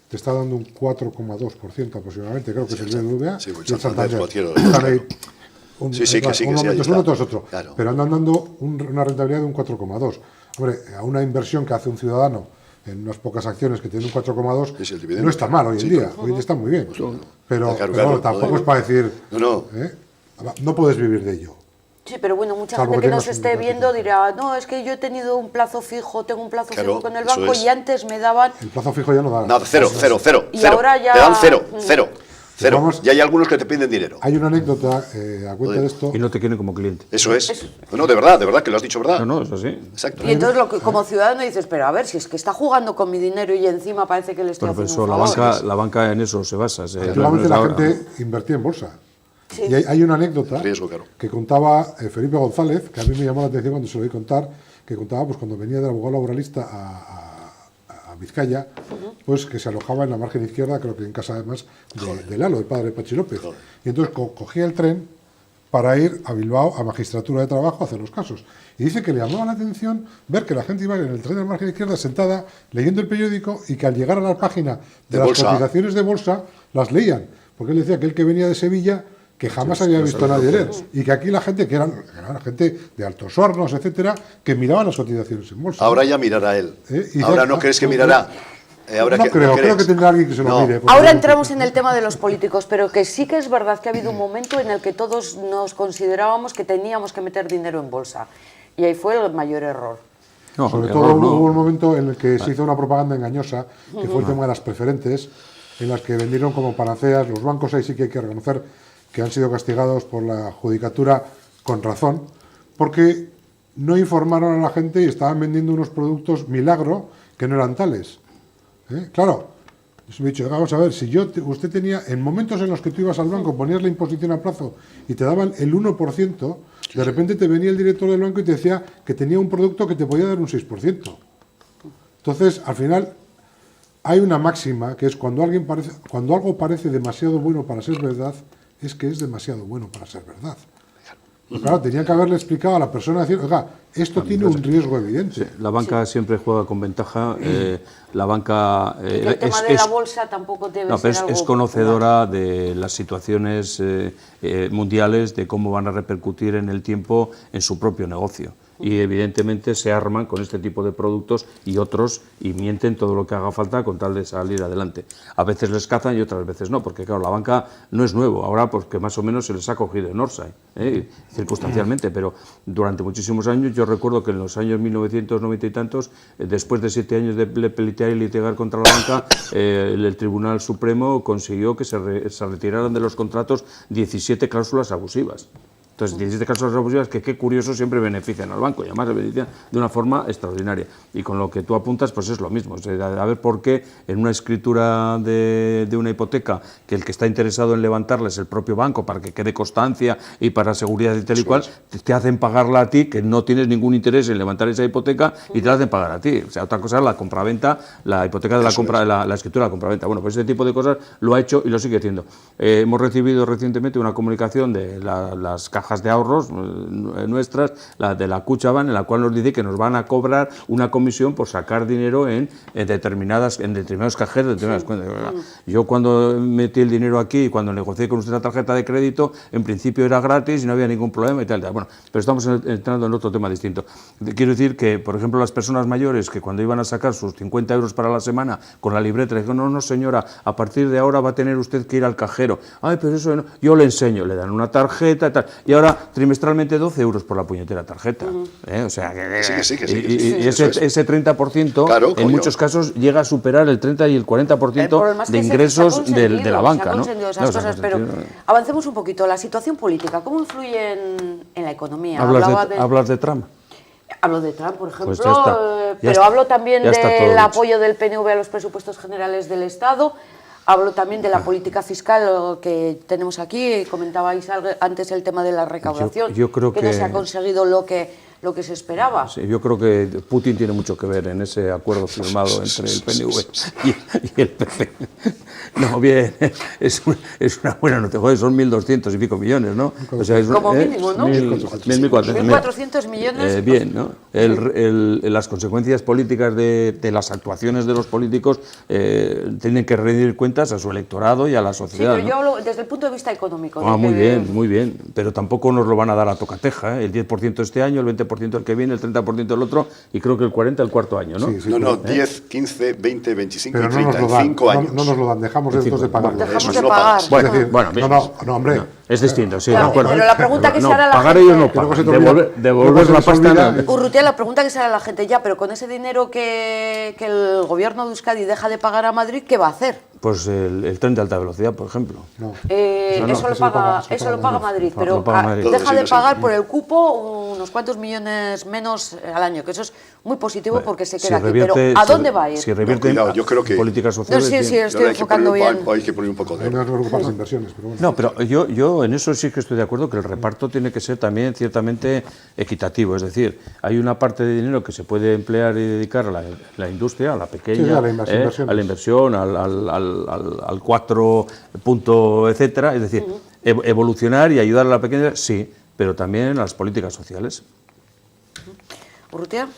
[SPEAKER 4] te está dando un 4,2% aproximadamente, creo que es el BBVA y el Santander. Están ahí, uno tras otro, claro. Pero andan dando una rentabilidad de un 4,2%. Hombre, a una inversión que hace un ciudadano en unas pocas acciones que tiene un 4,2, no está mal hoy en día. Hoy en día está muy bien. Pero bueno, tampoco es para decir, no puedes vivir de ello.
[SPEAKER 1] Sí, pero bueno, mucha gente que nos esté viendo dirá, no, es que yo he tenido un plazo fijo, tengo un plazo fijo con el banco y antes me daban...
[SPEAKER 4] El plazo fijo ya no da.
[SPEAKER 2] No, cero.
[SPEAKER 1] Y ahora ya...
[SPEAKER 2] Te dan cero. Y hay algunos que te piden dinero.
[SPEAKER 4] Hay una anécdota a cuenta de esto.
[SPEAKER 3] Y no te quieren como cliente.
[SPEAKER 2] Eso es. No, de verdad, que lo has dicho, ¿verdad?
[SPEAKER 3] No, eso sí.
[SPEAKER 2] Exacto.
[SPEAKER 1] Y entonces, como ciudadano dices, pero a ver, si es que está jugando con mi dinero y encima parece que le estoy haciendo un favor.
[SPEAKER 3] La banca en eso se basa.
[SPEAKER 4] Antiguamente la gente invertía en bolsa. Sí. Y hay una anécdota que contaba Felipe González, que a mí me llamó la atención cuando se lo oí contar, que contaba pues cuando venía del abogado laboralista a Vizcaya, pues que se alojaba en la margen izquierda, creo que en casa además de Lalo, el padre de Pachi López. Y entonces cogía el tren para ir a Bilbao a Magistratura de Trabajo a hacer los casos. Y dice que le llamaba la atención ver que la gente iba en el tren de la margen izquierda sentada leyendo el periódico y que al llegar a la página de las cotizaciones de bolsa las leían. Porque él decía que él que venía de Sevilla que jamás había visto a nadie leer, y que aquí la gente, que eran gente de Altos Hornos, etcétera, que miraban las cotizaciones en bolsa.
[SPEAKER 2] Ahora ya mirará él. Ahora no crees que mirará.
[SPEAKER 4] Creo que tendrá alguien que se lo mire.
[SPEAKER 1] Ahora entramos en el tema de los políticos, pero que sí que es verdad que ha habido un momento en el que todos nos considerábamos que teníamos que meter dinero en bolsa, y ahí fue el mayor error.
[SPEAKER 4] Sobre todo hubo un momento en el que se hizo una propaganda engañosa, que fue el tema de las preferentes, en las que vendieron como panaceas los bancos. Ahí sí que hay que reconocer que han sido castigados por la judicatura con razón, porque no informaron a la gente y estaban vendiendo unos productos milagro que no eran tales. Claro, me he dicho, vamos a ver, si usted tenía, en momentos en los que tú ibas al banco, ponías la imposición a plazo y te daban el 1%, de repente te venía el director del banco y te decía que tenía un producto que te podía dar un 6%. Entonces, al final, hay una máxima que es cuando algo parece demasiado bueno para ser verdad, es que es demasiado bueno para ser verdad. Pues claro, tenía que haberle explicado a la persona, decir, oiga, esto tiene un riesgo evidente.
[SPEAKER 3] Sí, la banca siempre juega con ventaja. La banca
[SPEAKER 1] el tema de la bolsa tampoco debe ser algo
[SPEAKER 3] es conocedora de las situaciones mundiales, de cómo van a repercutir en el tiempo en su propio negocio. Y evidentemente se arman con este tipo de productos y otros y mienten todo lo que haga falta con tal de salir adelante. A veces les cazan y otras veces no, porque claro, la banca no es nuevo, ahora porque más o menos se les ha cogido en Orsay, circunstancialmente, pero durante muchísimos años, yo recuerdo que en los años 1990 y tantos, después de 7 años de pelear y litigar contra la banca, el Tribunal Supremo consiguió que se retiraran de los contratos 17 cláusulas abusivas. Entonces, 17 cláusulas abusivas que, qué curioso, siempre benefician al banco, y además le benefician de una forma extraordinaria. Y con lo que tú apuntas, pues es lo mismo. O sea, a ver por qué en una escritura de una hipoteca, que el que está interesado en levantarla es el propio banco, para que quede constancia y para seguridad y tal y cual, te hacen pagarla a ti, que no tienes ningún interés en levantar esa hipoteca, y te la hacen pagar a ti. O sea, otra cosa es la compraventa, la hipoteca de la compra, la escritura de la compraventa. Bueno, pues ese tipo de cosas lo ha hecho y lo sigue haciendo. Hemos recibido recientemente una comunicación de las cajas de ahorros nuestras, la de la Kutxabank, en la cual nos dice que nos van a cobrar una comisión por sacar dinero en determinados cajeros, en determinadas cuentas. Yo cuando metí el dinero aquí, cuando negocié con usted la tarjeta de crédito, en principio era gratis y no había ningún problema y tal. Bueno, pero estamos entrando en otro tema distinto. Quiero decir que, por ejemplo, las personas mayores que cuando iban a sacar sus 50 euros para la semana con la libreta, le dijeron, no señora, a partir de ahora va a tener usted que ir al cajero. Ay, pero eso no. Yo le enseño, le dan una tarjeta y tal. Y ahora trimestralmente 12 euros por la puñetera tarjeta. O sea, y ese 30%,
[SPEAKER 2] claro,
[SPEAKER 3] en muchos casos, llega a superar el 30 y el 40% de ingresos de la banca. ¿No?
[SPEAKER 1] Esas cosas, pero avancemos un poquito. La situación política, ¿cómo influye en la economía?
[SPEAKER 3] ¿Hablas de Trump?
[SPEAKER 1] Hablo de Trump, por ejemplo,
[SPEAKER 3] Pues
[SPEAKER 1] pero hablo también del
[SPEAKER 3] dicho.
[SPEAKER 1] apoyo del PNV a los presupuestos generales del Estado. Hablo también de la política fiscal que tenemos aquí. Comentabais antes el tema de la recaudación,
[SPEAKER 3] yo creo
[SPEAKER 1] que no se ha conseguido lo que se esperaba.
[SPEAKER 3] Sí, yo creo que Putin tiene mucho que ver en ese acuerdo firmado entre el PNV y el PP. No, bien, es una buena noticia. Joder, son 1.200 y pico millones, ¿no? O sea,
[SPEAKER 1] como mínimo, ¿no?
[SPEAKER 3] 1.400
[SPEAKER 1] millones.
[SPEAKER 3] Bien, ¿no? Las consecuencias políticas de las actuaciones de los políticos tienen que rendir cuentas a su electorado y a la sociedad.
[SPEAKER 1] Sí, pero yo hablo desde el punto de vista económico.
[SPEAKER 3] Muy bien, pero tampoco nos lo van a dar a tocateja, ¿eh? El 10% este año, el 20% el que viene, el 30% el otro, y creo que el 40% el cuarto año, ¿no?
[SPEAKER 4] Sí,
[SPEAKER 2] no, 10, 15, 20, 25
[SPEAKER 4] pero
[SPEAKER 2] y 30, en 5 años.
[SPEAKER 4] No nos lo dan, dejamos estos de pagarlo.
[SPEAKER 1] Dejamos de pagar.
[SPEAKER 3] Bueno,
[SPEAKER 4] No, hombre.
[SPEAKER 3] No, es distinto, sí,
[SPEAKER 1] Claro,
[SPEAKER 3] de acuerdo.
[SPEAKER 1] pero la pregunta que se hará la
[SPEAKER 3] pagar
[SPEAKER 1] gente...
[SPEAKER 3] ellos no pagan, devolver la pasta...
[SPEAKER 1] Urrutia, la pregunta que se hará la gente ya, pero con ese dinero que el gobierno de Euskadi deja de pagar a Madrid, ¿qué va a hacer?
[SPEAKER 3] Pues el tren de alta velocidad, por ejemplo.
[SPEAKER 4] No.
[SPEAKER 1] Eso lo paga Madrid, pero
[SPEAKER 3] Madrid.
[SPEAKER 1] deja de pagar por el cupo unos cuantos millones menos al año, que eso es muy positivo porque se queda aquí. Pero ¿a dónde va a ir?
[SPEAKER 3] Si revierte
[SPEAKER 2] yo creo que
[SPEAKER 3] políticas sociales...
[SPEAKER 1] Sí, estoy enfocando bien.
[SPEAKER 2] Hay que poner un poco de...
[SPEAKER 4] No nos preocupan las inversiones, pero bueno.
[SPEAKER 3] No, pero yo en eso sí que estoy de acuerdo, que el reparto tiene que ser también ciertamente equitativo. Es decir, hay una parte de dinero que se puede emplear y dedicar a la industria, a la pequeña, a la inversión, al 4 punto, etcétera. Es decir, evolucionar y ayudar a la pequeña, sí, pero también a las políticas sociales.
[SPEAKER 1] Urrutia,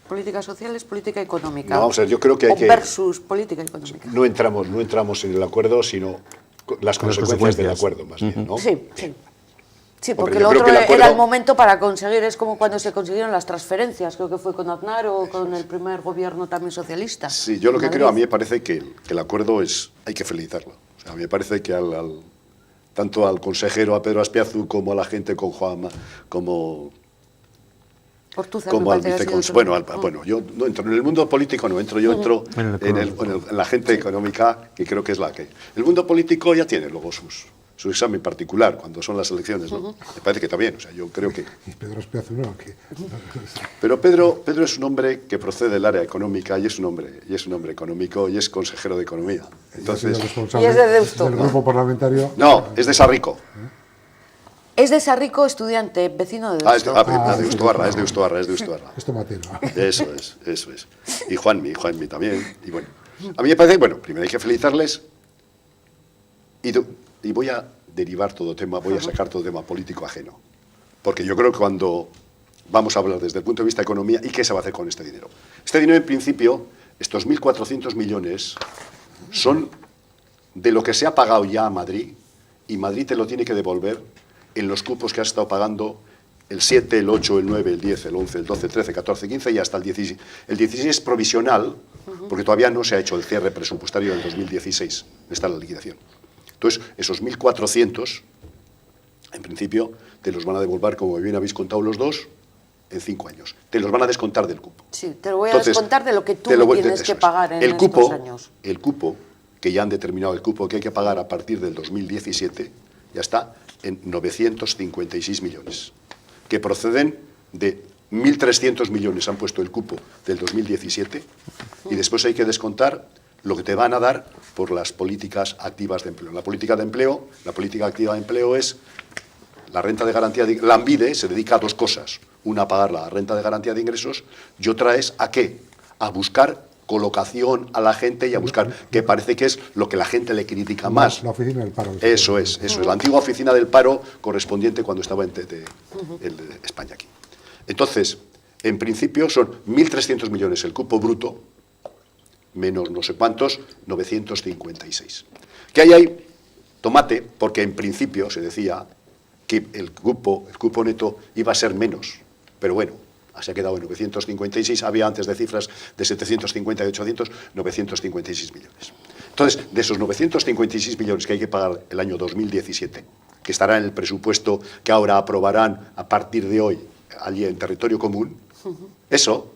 [SPEAKER 1] políticas sociales, política económica.
[SPEAKER 2] No, vamos a ver, yo creo que hay que...
[SPEAKER 1] Versus política económica.
[SPEAKER 2] No entramos en el acuerdo, sino las consecuencias del acuerdo, más bien, ¿no?
[SPEAKER 1] Sí. Sí, porque
[SPEAKER 2] Hombre,
[SPEAKER 1] lo otro
[SPEAKER 2] acuerdo...
[SPEAKER 1] era el momento para conseguir, es como cuando se consiguieron las transferencias, creo que fue con Aznar o con el primer gobierno también socialista.
[SPEAKER 2] Sí, yo lo que creo, a mí me parece que el acuerdo hay que felicitarlo. O sea, a mí me parece que tanto al consejero, a Pedro Azpiazu, como a la gente con Juanma, como al viceconsejero. Bueno, yo no entro en el mundo político, yo entro en la gente económica, que creo que es la que... El mundo político ya tiene luego su examen particular cuando son las elecciones, ¿no? Me parece que también, o sea, yo creo que...
[SPEAKER 4] Y Pedro Azpiazu no, que...
[SPEAKER 2] Pero Pedro es un hombre que procede del área económica y es un hombre económico y es consejero de economía. Entonces,
[SPEAKER 1] y es de Deusto.
[SPEAKER 4] Del grupo parlamentario...
[SPEAKER 2] No, es de Sarrico.
[SPEAKER 1] Es de Sarrico, estudiante, vecino de Deusto.
[SPEAKER 2] Es de Ustoarra.
[SPEAKER 4] Esto Mateo.
[SPEAKER 2] Eso es. Y Juanmi también. Y bueno, a mí me parece, primero hay que felicitarles y voy a derivar voy a sacar todo tema político ajeno. Porque yo creo que cuando vamos a hablar desde el punto de vista de economía, ¿y qué se va a hacer con este dinero? Este dinero, en principio, estos 1.400 millones, son de lo que se ha pagado ya a Madrid, y Madrid te lo tiene que devolver en los cupos que has estado pagando el 7, el 8, el 9, el 10, el 11, el 12, el 13, 14, 15 y hasta el 16. El 16 es provisional, porque todavía no se ha hecho el cierre presupuestario del 2016, está la liquidación. Entonces, esos 1.400, en principio, te los van a devolver, como bien habéis contado los dos, en 5 años. Te los van a descontar del cupo.
[SPEAKER 1] Sí, te lo voy a descontar de lo que tú tienes que pagar en estos años.
[SPEAKER 2] El cupo, que ya han determinado el cupo que hay que pagar a partir del 2017, ya está, en 956 millones, que proceden de 1.300 millones, han puesto el cupo del 2017, y después hay que descontar lo que te van a dar por las políticas activas de empleo. La política activa de empleo es la renta de garantía de la ANVIDE se dedica a dos cosas. Una, a pagar la renta de garantía de ingresos, y otra es ¿a qué? A buscar colocación a la gente y a buscar, que parece que es lo que la gente le critica más.
[SPEAKER 4] La oficina del paro.
[SPEAKER 2] Eso es, la antigua oficina del paro correspondiente cuando estaba en España aquí. Entonces, en principio son 1.300 millones el cupo bruto, menos no sé cuántos, 956. ¿Qué hay ahí? Tomate, porque en principio se decía que el cupo neto iba a ser menos, pero bueno, se ha quedado en 956, había antes de cifras de 750 y 800, 956 millones. Entonces, de esos 956 millones que hay que pagar el año 2017, que estará en el presupuesto que ahora aprobarán a partir de hoy allí en territorio común, eso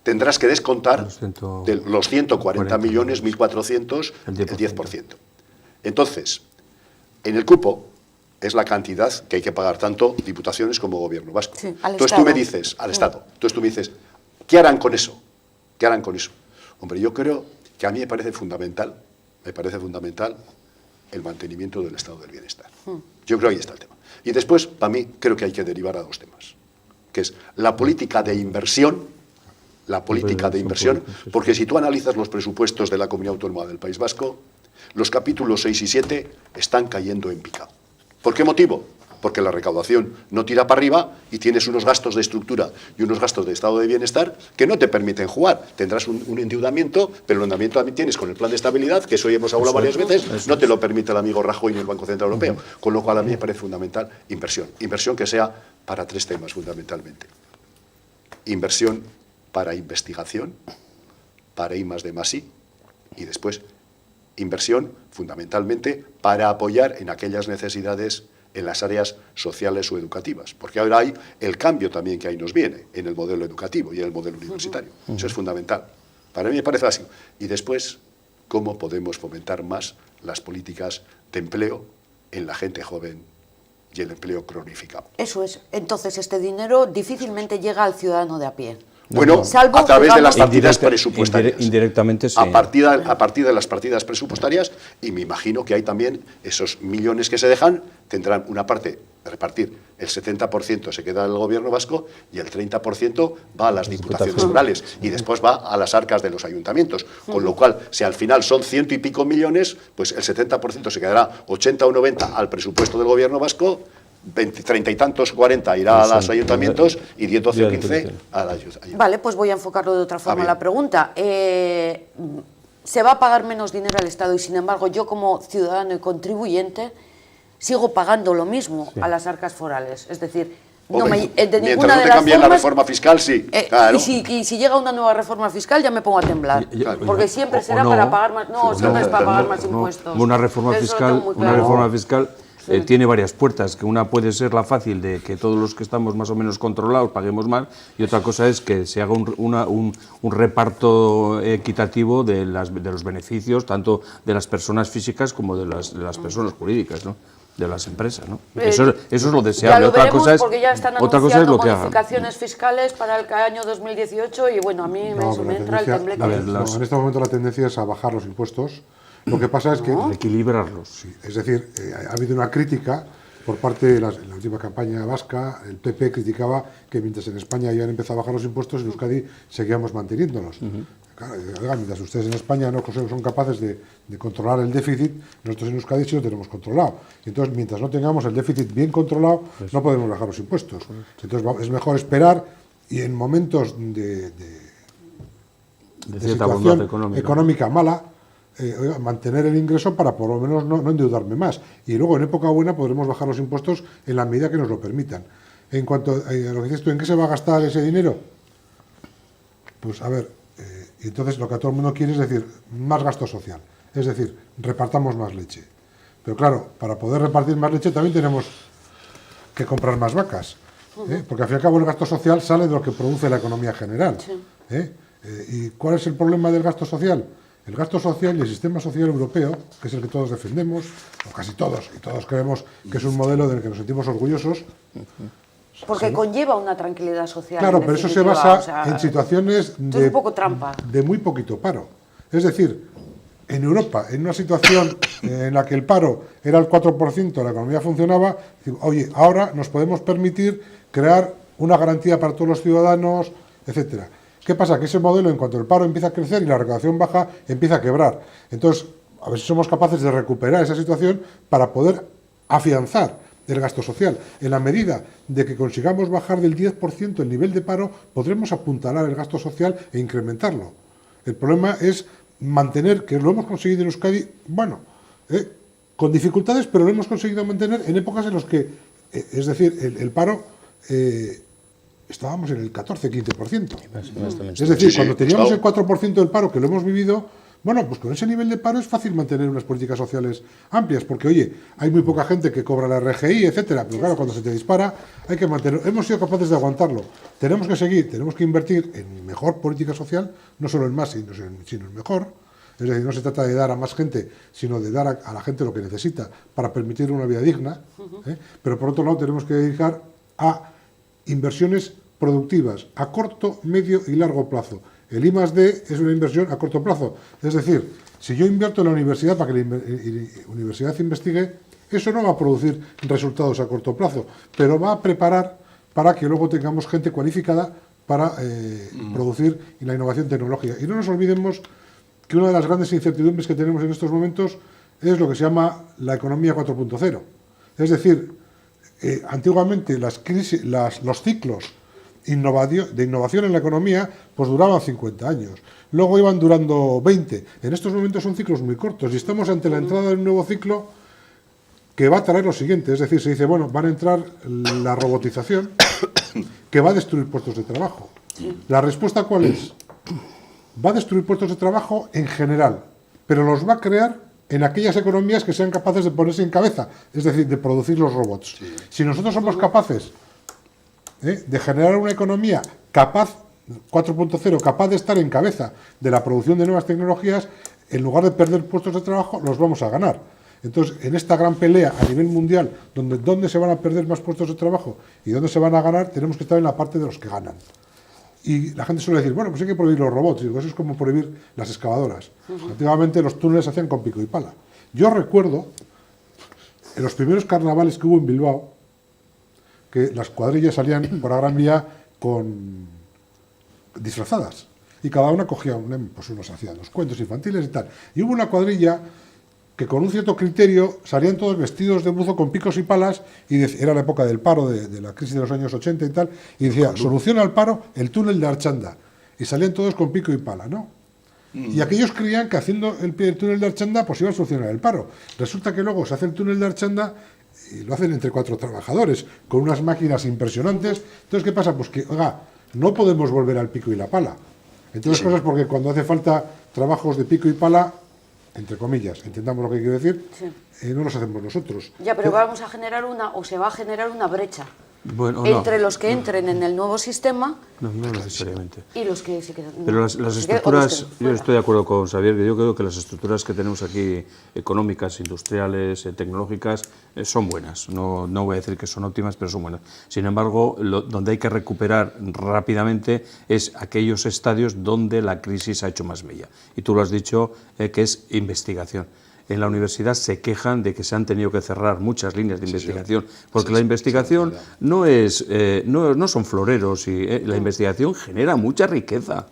[SPEAKER 2] tendrás que descontar de los 140 millones, 1.400, el 10%. Entonces, en el cupo es la cantidad que hay que pagar tanto diputaciones como gobierno vasco.
[SPEAKER 1] Sí,
[SPEAKER 2] entonces tú me dices, al Estado, entonces tú me dices, ¿qué harán con eso? ¿Qué harán con eso? Hombre, yo creo que a mí me parece fundamental el mantenimiento del estado del bienestar. Yo creo que ahí está el tema. Y después, para mí, creo que hay que derivar a dos temas, que es la política de inversión, porque si tú analizas los presupuestos de la Comunidad Autónoma del País Vasco, los capítulos 6 y 7 están cayendo en picado. ¿Por qué motivo? Porque la recaudación no tira para arriba y tienes unos gastos de estructura y unos gastos de estado de bienestar que no te permiten jugar. Tendrás un endeudamiento, pero el endeudamiento también tienes con el plan de estabilidad, que eso ya hemos hablado varias veces, no te lo permite el amigo Rajoy ni el Banco Central Europeo. Con lo cual a mí me parece fundamental inversión. Inversión que sea para tres temas fundamentalmente. Inversión para investigación, para I+D+I, y después inversión fundamentalmente para apoyar en aquellas necesidades en las áreas sociales o educativas, porque ahora hay el cambio también que ahí nos viene en el modelo educativo y en el modelo universitario. Eso es fundamental. Para mí me parece así. Y después, ¿cómo podemos fomentar más las políticas de empleo en la gente joven y el empleo cronificado?
[SPEAKER 1] Eso es. Entonces, este dinero difícilmente llega al ciudadano de a pie.
[SPEAKER 2] Bueno,
[SPEAKER 1] salvo,
[SPEAKER 2] a través de las
[SPEAKER 3] digamos,
[SPEAKER 2] partidas presupuestarias.
[SPEAKER 3] Indirectamente sí.
[SPEAKER 2] A partir de las partidas presupuestarias, y me imagino que hay también esos millones que se dejan, tendrán una parte de repartir. El 70% se queda en el gobierno vasco y el 30% va a las diputaciones forales y después va a las arcas de los ayuntamientos. Con lo cual, si al final son 100 y pico millones, pues el 70% se quedará 80 o 90 al presupuesto del gobierno vasco, 20, 30 y tantos, 40 irá a los ayuntamientos y 10, 12 o 15 a la ayuda.
[SPEAKER 1] Vale, pues voy a enfocarlo de otra forma la pregunta. Se va a pagar menos dinero al Estado y, sin embargo, yo como ciudadano y contribuyente sigo pagando lo mismo a las arcas forales. Es decir, de ninguna de las
[SPEAKER 2] cambien
[SPEAKER 1] formas,
[SPEAKER 2] la reforma fiscal, sí. Claro.
[SPEAKER 1] Y si llega una nueva reforma fiscal ya me pongo a temblar. Porque siempre será
[SPEAKER 3] no,
[SPEAKER 1] para pagar más... No, siempre es para pagar más impuestos.
[SPEAKER 3] Una reforma fiscal tiene varias puertas, que una puede ser la fácil de que todos los que estamos más o menos controlados paguemos más, y otra cosa es que se haga un reparto equitativo de los beneficios, tanto de las personas físicas como de las personas jurídicas, ¿no? De las empresas, ¿no? Eso es lo deseable.
[SPEAKER 1] Ya lo veremos, porque ya están anunciando
[SPEAKER 3] lo que
[SPEAKER 1] modificaciones fiscales para el año 2018 y bueno, a mí me entra el tembleque.
[SPEAKER 4] En este momento la tendencia es a bajar los impuestos. Lo que pasa es que...
[SPEAKER 3] equilibrarlos.
[SPEAKER 4] Sí, es decir, ha habido una crítica por parte de la última campaña vasca. El PP criticaba que mientras en España ya han empezado a bajar los impuestos, en Euskadi seguíamos manteniéndolos. Claro, mientras ustedes en España no son capaces de controlar el déficit, nosotros en Euskadi sí lo tenemos controlado. Y entonces, mientras no tengamos el déficit bien controlado, no podemos bajar los impuestos. Entonces, es mejor esperar y en momentos de situación económica mala, mantener el ingreso para por lo menos no endeudarme más. Y luego, en época buena, podremos bajar los impuestos en la medida que nos lo permitan. En cuanto a lo que dices tú, ¿en qué se va a gastar ese dinero? Pues a ver, entonces lo que a todo el mundo quiere es decir, más gasto social. Es decir, repartamos más leche. Pero claro, para poder repartir más leche también tenemos que comprar más vacas. Porque al fin y al cabo el gasto social sale de lo que produce la economía general. ¿Y cuál es el problema del gasto social? El gasto social y el sistema social europeo, que es el que todos defendemos, o casi todos, y todos creemos que es un modelo del que nos sentimos orgullosos.
[SPEAKER 1] Porque conlleva una tranquilidad social.
[SPEAKER 4] Claro,
[SPEAKER 1] en
[SPEAKER 4] pero eso se
[SPEAKER 1] definitiva,
[SPEAKER 4] basa
[SPEAKER 1] o sea,
[SPEAKER 4] en situaciones
[SPEAKER 1] esto es un poco trampa.
[SPEAKER 4] de muy poquito paro. Es decir, en Europa, en una situación en la que el paro era el 4%, la economía funcionaba, oye, ahora nos podemos permitir crear una garantía para todos los ciudadanos, etcétera. ¿Qué pasa? Que ese modelo, en cuanto el paro empieza a crecer y la recaudación baja, empieza a quebrar. Entonces, a ver si somos capaces de recuperar esa situación para poder afianzar el gasto social. En la medida de que consigamos bajar del 10% el nivel de paro, podremos apuntalar el gasto social e incrementarlo. El problema es mantener, que lo hemos conseguido en Euskadi, bueno, con dificultades, pero lo hemos conseguido mantener en épocas en las que, es decir, el paro... estábamos en el 14-15%. Es decir, cuando teníamos el 4% del paro, que lo hemos vivido, bueno, pues con ese nivel de paro es fácil mantener unas políticas sociales amplias, porque, oye, hay muy poca gente que cobra la RGI, etcétera, pero claro, cuando se te dispara, hay que mantenerlo. Hemos sido capaces de aguantarlo. Tenemos que seguir, tenemos que invertir en mejor política social, no solo en más, sino en mejor. Es decir, no se trata de dar a más gente, sino de dar a la gente lo que necesita para permitir una vida digna. Pero por otro lado, tenemos que dedicar a inversiones productivas a corto, medio y largo plazo. El I+D es una inversión a corto plazo. Es decir, si yo invierto en la universidad para que la universidad investigue, eso no va a producir resultados a corto plazo, pero va a preparar para que luego tengamos gente cualificada para producir la innovación tecnológica. Y no nos olvidemos que una de las grandes incertidumbres que tenemos en estos momentos es lo que se llama la economía 4.0. Es decir, antiguamente los ciclos de innovación en la economía pues duraban 50 años, luego iban durando 20. En estos momentos son ciclos muy cortos y estamos ante la entrada de un nuevo ciclo que va a traer lo siguiente, es decir, se dice, bueno, van a entrar la robotización que va a destruir puestos de trabajo. ¿La respuesta cuál es? Va a destruir puestos de trabajo en general, pero los va a crear en aquellas economías que sean capaces de ponerse en cabeza, es decir, de producir los robots. Si nosotros somos capaces de generar una economía capaz, 4.0, capaz de estar en cabeza de la producción de nuevas tecnologías, en lugar de perder puestos de trabajo, los vamos a ganar. Entonces, en esta gran pelea a nivel mundial, donde se van a perder más puestos de trabajo y dónde se van a ganar, tenemos que estar en la parte de los que ganan. Y la gente suele decir, bueno, pues hay que prohibir los robots. Y digo, eso es como prohibir las excavadoras. Antiguamente los túneles se hacían con pico y pala. Yo recuerdo, en los primeros carnavales que hubo en Bilbao, que las cuadrillas salían por la Gran Vía disfrazadas. Y cada una cogía pues unos hacían los cuentos infantiles y tal. Y hubo una cuadrilla que con un cierto criterio salían todos vestidos de buzo con picos y palas, y era la época del paro, de la crisis de los años 80 y tal, y decía, soluciona al paro el túnel de Archanda. Y salían todos con pico y pala, ¿no? Y aquellos creían que haciendo el túnel de Archanda pues iba a solucionar el paro. Resulta que luego se hace el túnel de Archanda y lo hacen entre 4 trabajadores, con unas máquinas impresionantes. Entonces, ¿qué pasa? Pues que, oiga, no podemos volver al pico y la pala. Entre otras cosas porque cuando hace falta trabajos de pico y pala, entre comillas, entendamos lo que quiero decir, no los hacemos nosotros.
[SPEAKER 1] Ya, pero vamos a generar se va a generar una brecha
[SPEAKER 3] Bueno,
[SPEAKER 1] los que entren en el nuevo sistema.
[SPEAKER 3] No necesariamente.
[SPEAKER 1] Y los que se quedan.
[SPEAKER 3] Pero las estructuras, yo estoy de acuerdo con Xavier, que yo creo que las estructuras que tenemos aquí, económicas, industriales, tecnológicas, son buenas. No voy a decir que son óptimas, pero son buenas. Sin embargo, donde hay que recuperar rápidamente es aquellos estadios donde la crisis ha hecho más mella. Y tú lo has dicho, que es investigación. En la universidad se quejan de que se han tenido que cerrar muchas líneas de investigación, porque la investigación no son floreros, y la investigación genera mucha riqueza.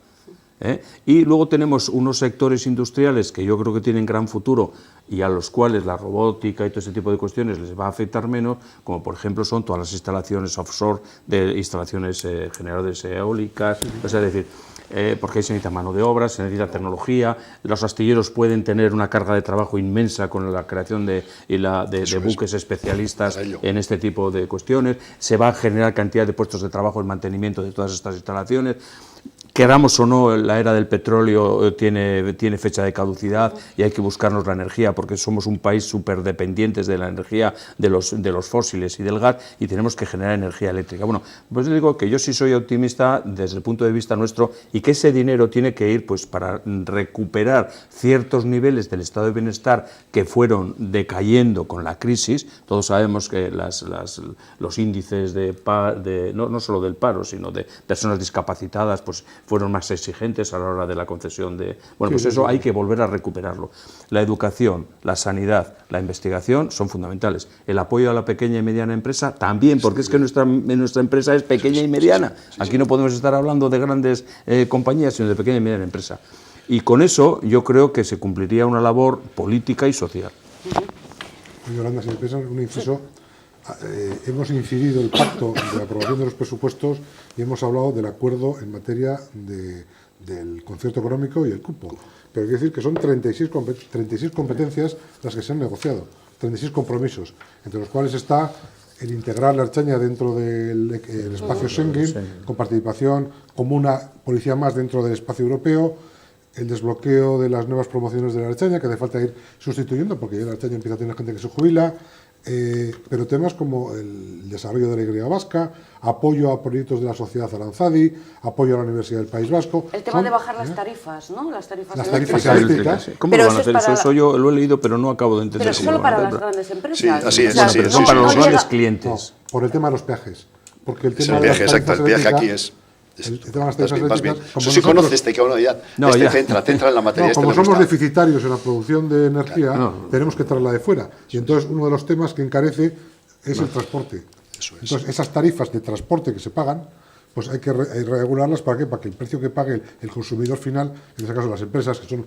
[SPEAKER 3] Y luego tenemos unos sectores industriales que yo creo que tienen gran futuro y a los cuales la robótica y todo ese tipo de cuestiones les va a afectar menos, como por ejemplo son todas las instalaciones offshore de instalaciones generadores eólicas, es decir, porque ahí se necesita mano de obra, se necesita tecnología, los astilleros pueden tener una carga de trabajo inmensa con la creación de buques especialistas en este tipo de cuestiones, se va a generar cantidad de puestos de trabajo en mantenimiento de todas estas instalaciones. queramos o no, la era del petróleo tiene fecha de caducidad y hay que buscarnos la energía porque somos un país súper dependientes de la energía de los fósiles y del gas y tenemos que generar energía eléctrica. Bueno, pues yo digo que yo sí soy optimista desde el punto de vista nuestro y que ese dinero tiene que ir pues para recuperar ciertos niveles del estado de bienestar que fueron decayendo con la crisis. Todos sabemos que los índices no solo del paro, sino de personas discapacitadas, pues fueron más exigentes a la hora de la concesión de... Bueno, pues eso hay que volver a recuperarlo. La educación, la sanidad, la investigación son fundamentales. El apoyo a la pequeña y mediana empresa también, porque es que nuestra empresa es pequeña y mediana. Aquí no podemos estar hablando de grandes compañías, sino de pequeña y mediana empresa. Y con eso yo creo que se cumpliría una labor política y social.
[SPEAKER 4] Yolanda, si me piensas un inciso, hemos incidido el pacto de aprobación de los presupuestos y hemos hablado del acuerdo en materia del concierto económico y el cupo. Pero quiero decir que son 36 competencias las que se han negociado, 36 compromisos, entre los cuales está el integrar la Ertzaintza dentro del espacio Schengen, con participación como una policía más dentro del espacio europeo, el desbloqueo de las nuevas promociones de la Ertzaintza, que hace falta ir sustituyendo, porque ya la Ertzaintza empieza a tener gente que se jubila, pero temas como el desarrollo de la Y vasca, apoyo a proyectos de la sociedad Aranzadi, apoyo a la Universidad del País Vasco.
[SPEAKER 1] El tema de bajar las tarifas, ¿no? Las tarifas
[SPEAKER 4] eléctricas.
[SPEAKER 3] ¿Cómo lo van a hacer? Eso yo lo he leído, pero no acabo de entender.
[SPEAKER 1] Pero solo para las grandes empresas.
[SPEAKER 2] Sí, así es.
[SPEAKER 3] No para los grandes clientes.
[SPEAKER 4] No, por el tema de los peajes. Porque el tema
[SPEAKER 2] el viaje, exacto, el viaje aquí es...
[SPEAKER 4] El tema de las tarifas
[SPEAKER 2] bien.
[SPEAKER 4] eléctricas,
[SPEAKER 2] Eso sí conoces, te entra en la materia.
[SPEAKER 4] Como somos deficitarios en la producción de energía, tenemos que traerla de fuera. Y entonces uno de los temas que encarece es el transporte. Entonces esas tarifas de transporte que se pagan, pues hay que regularlas ¿para qué? Para que el precio que pague el consumidor final, en este caso las empresas, que son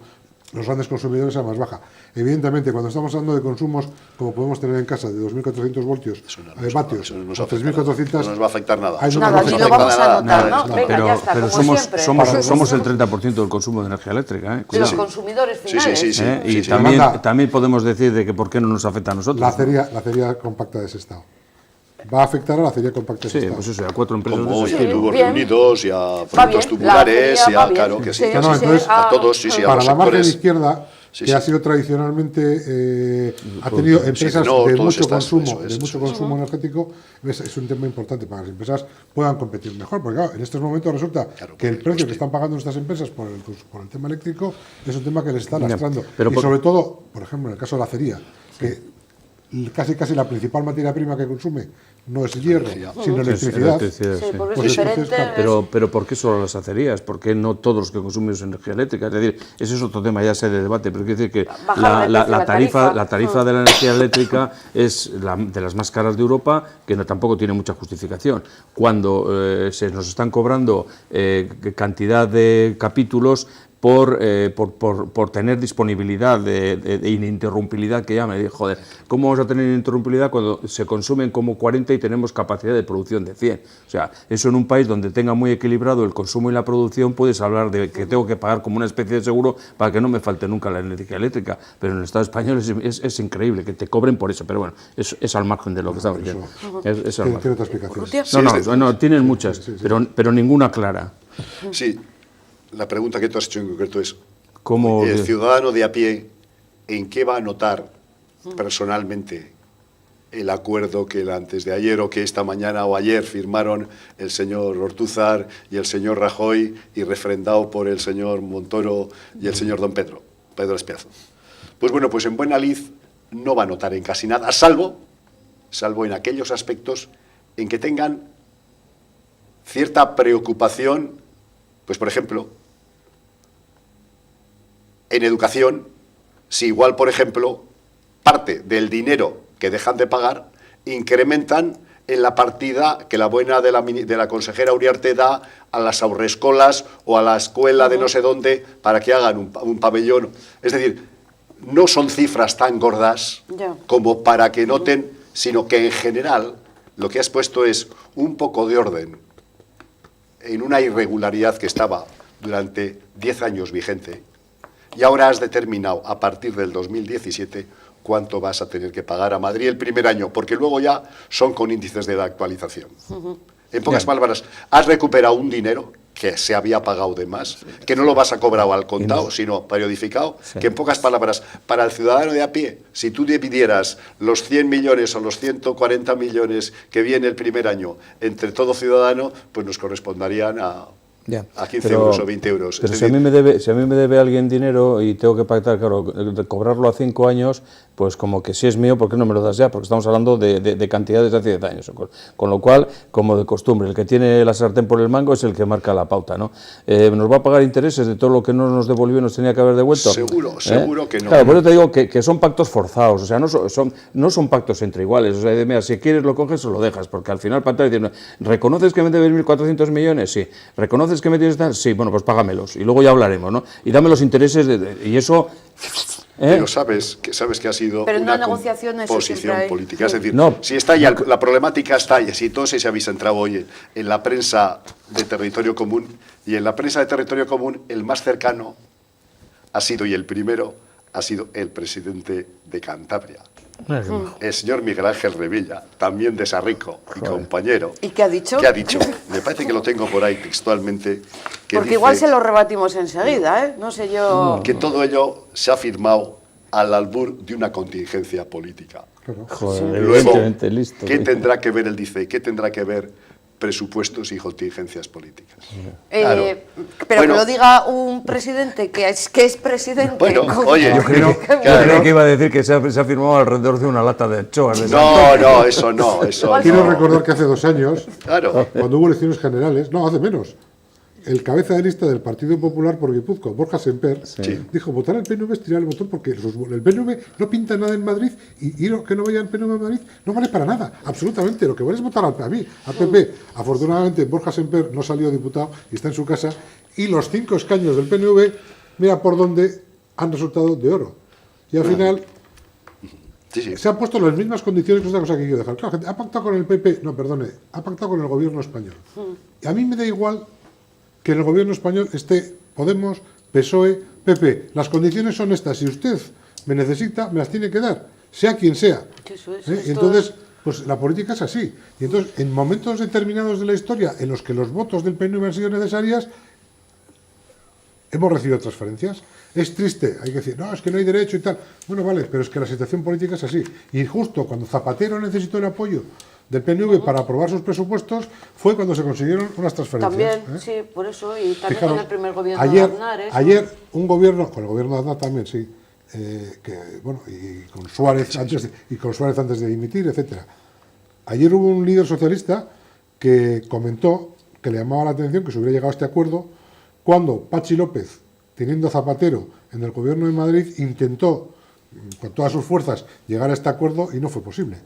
[SPEAKER 4] los grandes consumidores, sea más baja. Evidentemente, cuando estamos hablando de consumos, como podemos tener en casa, de 2.400 vatios a 3.400...
[SPEAKER 2] No nos va a afectar nada.
[SPEAKER 1] Nada, ni lo vamos a notar, ¿no? Venga, ya está,
[SPEAKER 3] pero
[SPEAKER 1] como siempre.
[SPEAKER 3] somos el 30% del consumo de energía eléctrica.
[SPEAKER 1] De los consumidores finales.
[SPEAKER 3] Y también podemos decir de que por qué no nos afecta a nosotros.
[SPEAKER 4] La acería compacta de ese estado. Va a afectar a la acería compacta de ese estado.
[SPEAKER 3] Pues eso, a 4 empresas.
[SPEAKER 2] Como y a tubos reunidos, y a productos tubulares, y a... Claro que sí.
[SPEAKER 4] Entonces,
[SPEAKER 2] a todos, sí, a
[SPEAKER 4] para
[SPEAKER 2] los
[SPEAKER 4] la margen
[SPEAKER 2] sectores...
[SPEAKER 4] izquierda, que ha sido tradicionalmente, ha tenido empresas de mucho consumo energético, es un tema importante para que las empresas puedan competir mejor, porque claro, en estos momentos resulta que el precio que están pagando estas empresas por el tema eléctrico es un tema que les está lastrando. Y sobre todo, por ejemplo, en el caso de la acería, que casi la principal materia prima que consume no es hierro, sino electricidad.
[SPEAKER 3] Pero ¿por qué solo las acerías? ¿Por qué no todos los que consumen energía eléctrica? Es decir, ese es otro tema, ya sé de debate, pero quiero decir que la tarifa de la energía eléctrica es de las más caras de Europa, que tampoco tiene mucha justificación. Cuando se nos están cobrando cantidad de capítulos por tener disponibilidad de ininterrumpibilidad, que llama. Joder, ¿cómo vamos a tener ininterrumpibilidad cuando se consumen como 40 y tenemos capacidad de producción de 100? O sea, eso en un país donde tenga muy equilibrado el consumo y la producción, puedes hablar de que tengo que pagar como una especie de seguro para que no me falte nunca la energía eléctrica, pero en el Estado español es increíble que te cobren por eso, pero bueno, es al margen de lo que estamos diciendo.
[SPEAKER 4] Tiene otra explicación.
[SPEAKER 3] No, tienen muchas, pero ninguna clara.
[SPEAKER 2] Sí. La pregunta que tú has hecho en concreto es,
[SPEAKER 3] ¿cómo
[SPEAKER 2] el ciudadano de a pie, ¿en qué va a notar personalmente el acuerdo que antes de ayer o que esta mañana o ayer firmaron el señor Ortúzar y el señor Rajoy y refrendado por el señor Montoro y el señor don Pedro Espiazo? Pues bueno, pues en buena lid no va a notar en casi nada, salvo en aquellos aspectos en que tengan cierta preocupación, pues por ejemplo, en educación, si igual, por ejemplo, parte del dinero que dejan de pagar incrementan en la partida que la buena de la consejera Uriarte da a las haurrescolas o a la escuela de no sé dónde para que hagan un pabellón. Es decir, no son cifras tan gordas como para que noten, sino que en general lo que has puesto es un poco de orden en una irregularidad que estaba durante 10 años vigente. Y ahora has determinado, a partir del 2017, cuánto vas a tener que pagar a Madrid el primer año, porque luego ya son con índices de actualización. En pocas palabras, has recuperado un dinero que se había pagado de más, que no lo vas a cobrar al contado, sino periodificado, que en pocas palabras, para el ciudadano de a pie, si tú dividieras los 100 millones o los 140 millones que viene el primer año entre todo ciudadano, pues nos corresponderían a 15 euros o 20 euros.
[SPEAKER 3] Pero si a mí me debe alguien dinero y tengo que pactar, claro, de cobrarlo a 5 años, pues como que si es mío, ¿por qué no me lo das ya? Porque estamos hablando de cantidades de hace 10 años. Con lo cual, como de costumbre, el que tiene la sartén por el mango es el que marca la pauta, ¿no? ¿Nos va a pagar intereses de todo lo que no nos devolvió y nos tenía que haber devuelto?
[SPEAKER 2] Seguro que no.
[SPEAKER 3] Claro, por eso te digo que son pactos forzados, o sea, no son pactos entre iguales. O sea, mira, si quieres lo coges o lo dejas, porque al final pactar y decir, ¿reconoces que me debes 1.400 millones? Sí. ¿Reconoces que me tienes tal? Sí, bueno, pues págamelos y luego ya hablaremos, ¿no? Y dame los intereses y eso...
[SPEAKER 2] Pero sabes que ha sido una posición política. Es decir, si está ya, la problemática está ya, si todos si habéis entrado hoy en la prensa de Territorio Común, y en la prensa de Territorio Común el más cercano ha sido, y el primero, ha sido el presidente de Cantabria. El señor Miguel Ángel Revilla, también de Sarrico y compañero.
[SPEAKER 1] ¿Y qué ha dicho?
[SPEAKER 2] ¿Qué ha dicho? Me parece que lo tengo por ahí textualmente.
[SPEAKER 1] Porque dice, igual se lo rebatimos enseguida, ¿eh? No sé yo...
[SPEAKER 2] Que todo ello se ha firmado al albur de una contingencia política.
[SPEAKER 3] Joder,
[SPEAKER 2] luego,
[SPEAKER 3] listo,
[SPEAKER 2] ¿qué tendrá que ver, él dice, qué tendrá que ver presupuestos y contingencias políticas?
[SPEAKER 1] Claro. Pero bueno, que lo diga un presidente que es presidente.
[SPEAKER 2] Bueno, oye,
[SPEAKER 3] yo creo que iba a decir que se ha firmado alrededor de una lata de anchoas.
[SPEAKER 2] No, eso no.
[SPEAKER 4] Quiero recordar que hace 2 años, cuando hubo elecciones generales, no, hace menos, el cabeza de lista del Partido Popular por Guipúzcoa, Borja Semper, dijo, votar al PNV es tirar el botón porque el PNV no pinta nada en Madrid y que no vaya el PNV a Madrid no vale para nada, absolutamente. Lo que vale es votar al PP. Afortunadamente, Borja Semper no salió diputado y está en su casa, y los 5 escaños del PNV, mira por dónde han resultado de oro. Y al final... se han puesto las mismas condiciones, que es otra cosa que quiero dejar. Claro, ha pactado con el PP, ha pactado con el gobierno español. Y a mí me da igual que en el gobierno español esté Podemos, PSOE, PP. Las condiciones son estas. Si usted me necesita, me las tiene que dar, sea quien sea. Y entonces, pues la política es así. Y entonces, en momentos determinados de la historia en los que los votos del PNV han sido necesarias, hemos recibido transferencias. Es triste, hay que decir, no, es que no hay derecho y tal. Bueno, vale, pero es que la situación política es así. Y justo cuando Zapatero necesitó el apoyo del PNV para aprobar sus presupuestos, fue cuando se consiguieron unas transferencias.
[SPEAKER 1] También, sí, por eso, y también con el primer gobierno
[SPEAKER 4] de
[SPEAKER 1] Aznar.
[SPEAKER 4] Ayer un gobierno, con el gobierno de Aznar también, sí, y con Suárez antes de dimitir, etcétera. Ayer hubo un líder socialista que comentó que le llamaba la atención que se hubiera llegado a este acuerdo cuando Patxi López, teniendo a Zapatero en el gobierno de Madrid, intentó con todas sus fuerzas llegar a este acuerdo y no fue posible.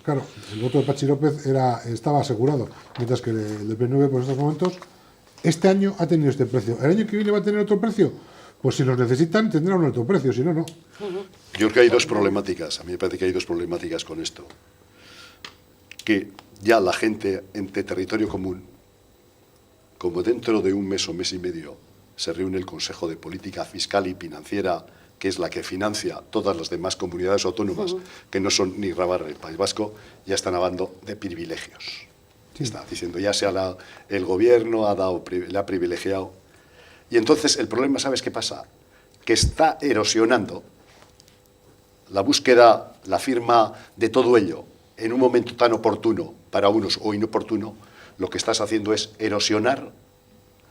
[SPEAKER 4] Claro, el voto de Patxi López estaba asegurado, mientras que el del PNV, por estos momentos, este año ha tenido este precio. ¿El año que viene va a tener otro precio? Pues si los necesitan, tendrán un alto precio, si no, no.
[SPEAKER 2] Yo creo que hay dos problemáticas, a mí me parece que hay dos problemáticas con esto. Que ya la gente entre Territorio Común, como dentro de un mes o mes y medio, se reúne el Consejo de Política Fiscal y Financiera, que es la que financia todas las demás comunidades autónomas, que no son ni Navarra ni el País Vasco, ya están hablando de privilegios. Está diciendo, ya sea el gobierno le ha privilegiado. Y entonces el problema, ¿sabes qué pasa? Que está erosionando la búsqueda, la firma de todo ello, en un momento tan oportuno para unos o inoportuno, lo que estás haciendo es erosionar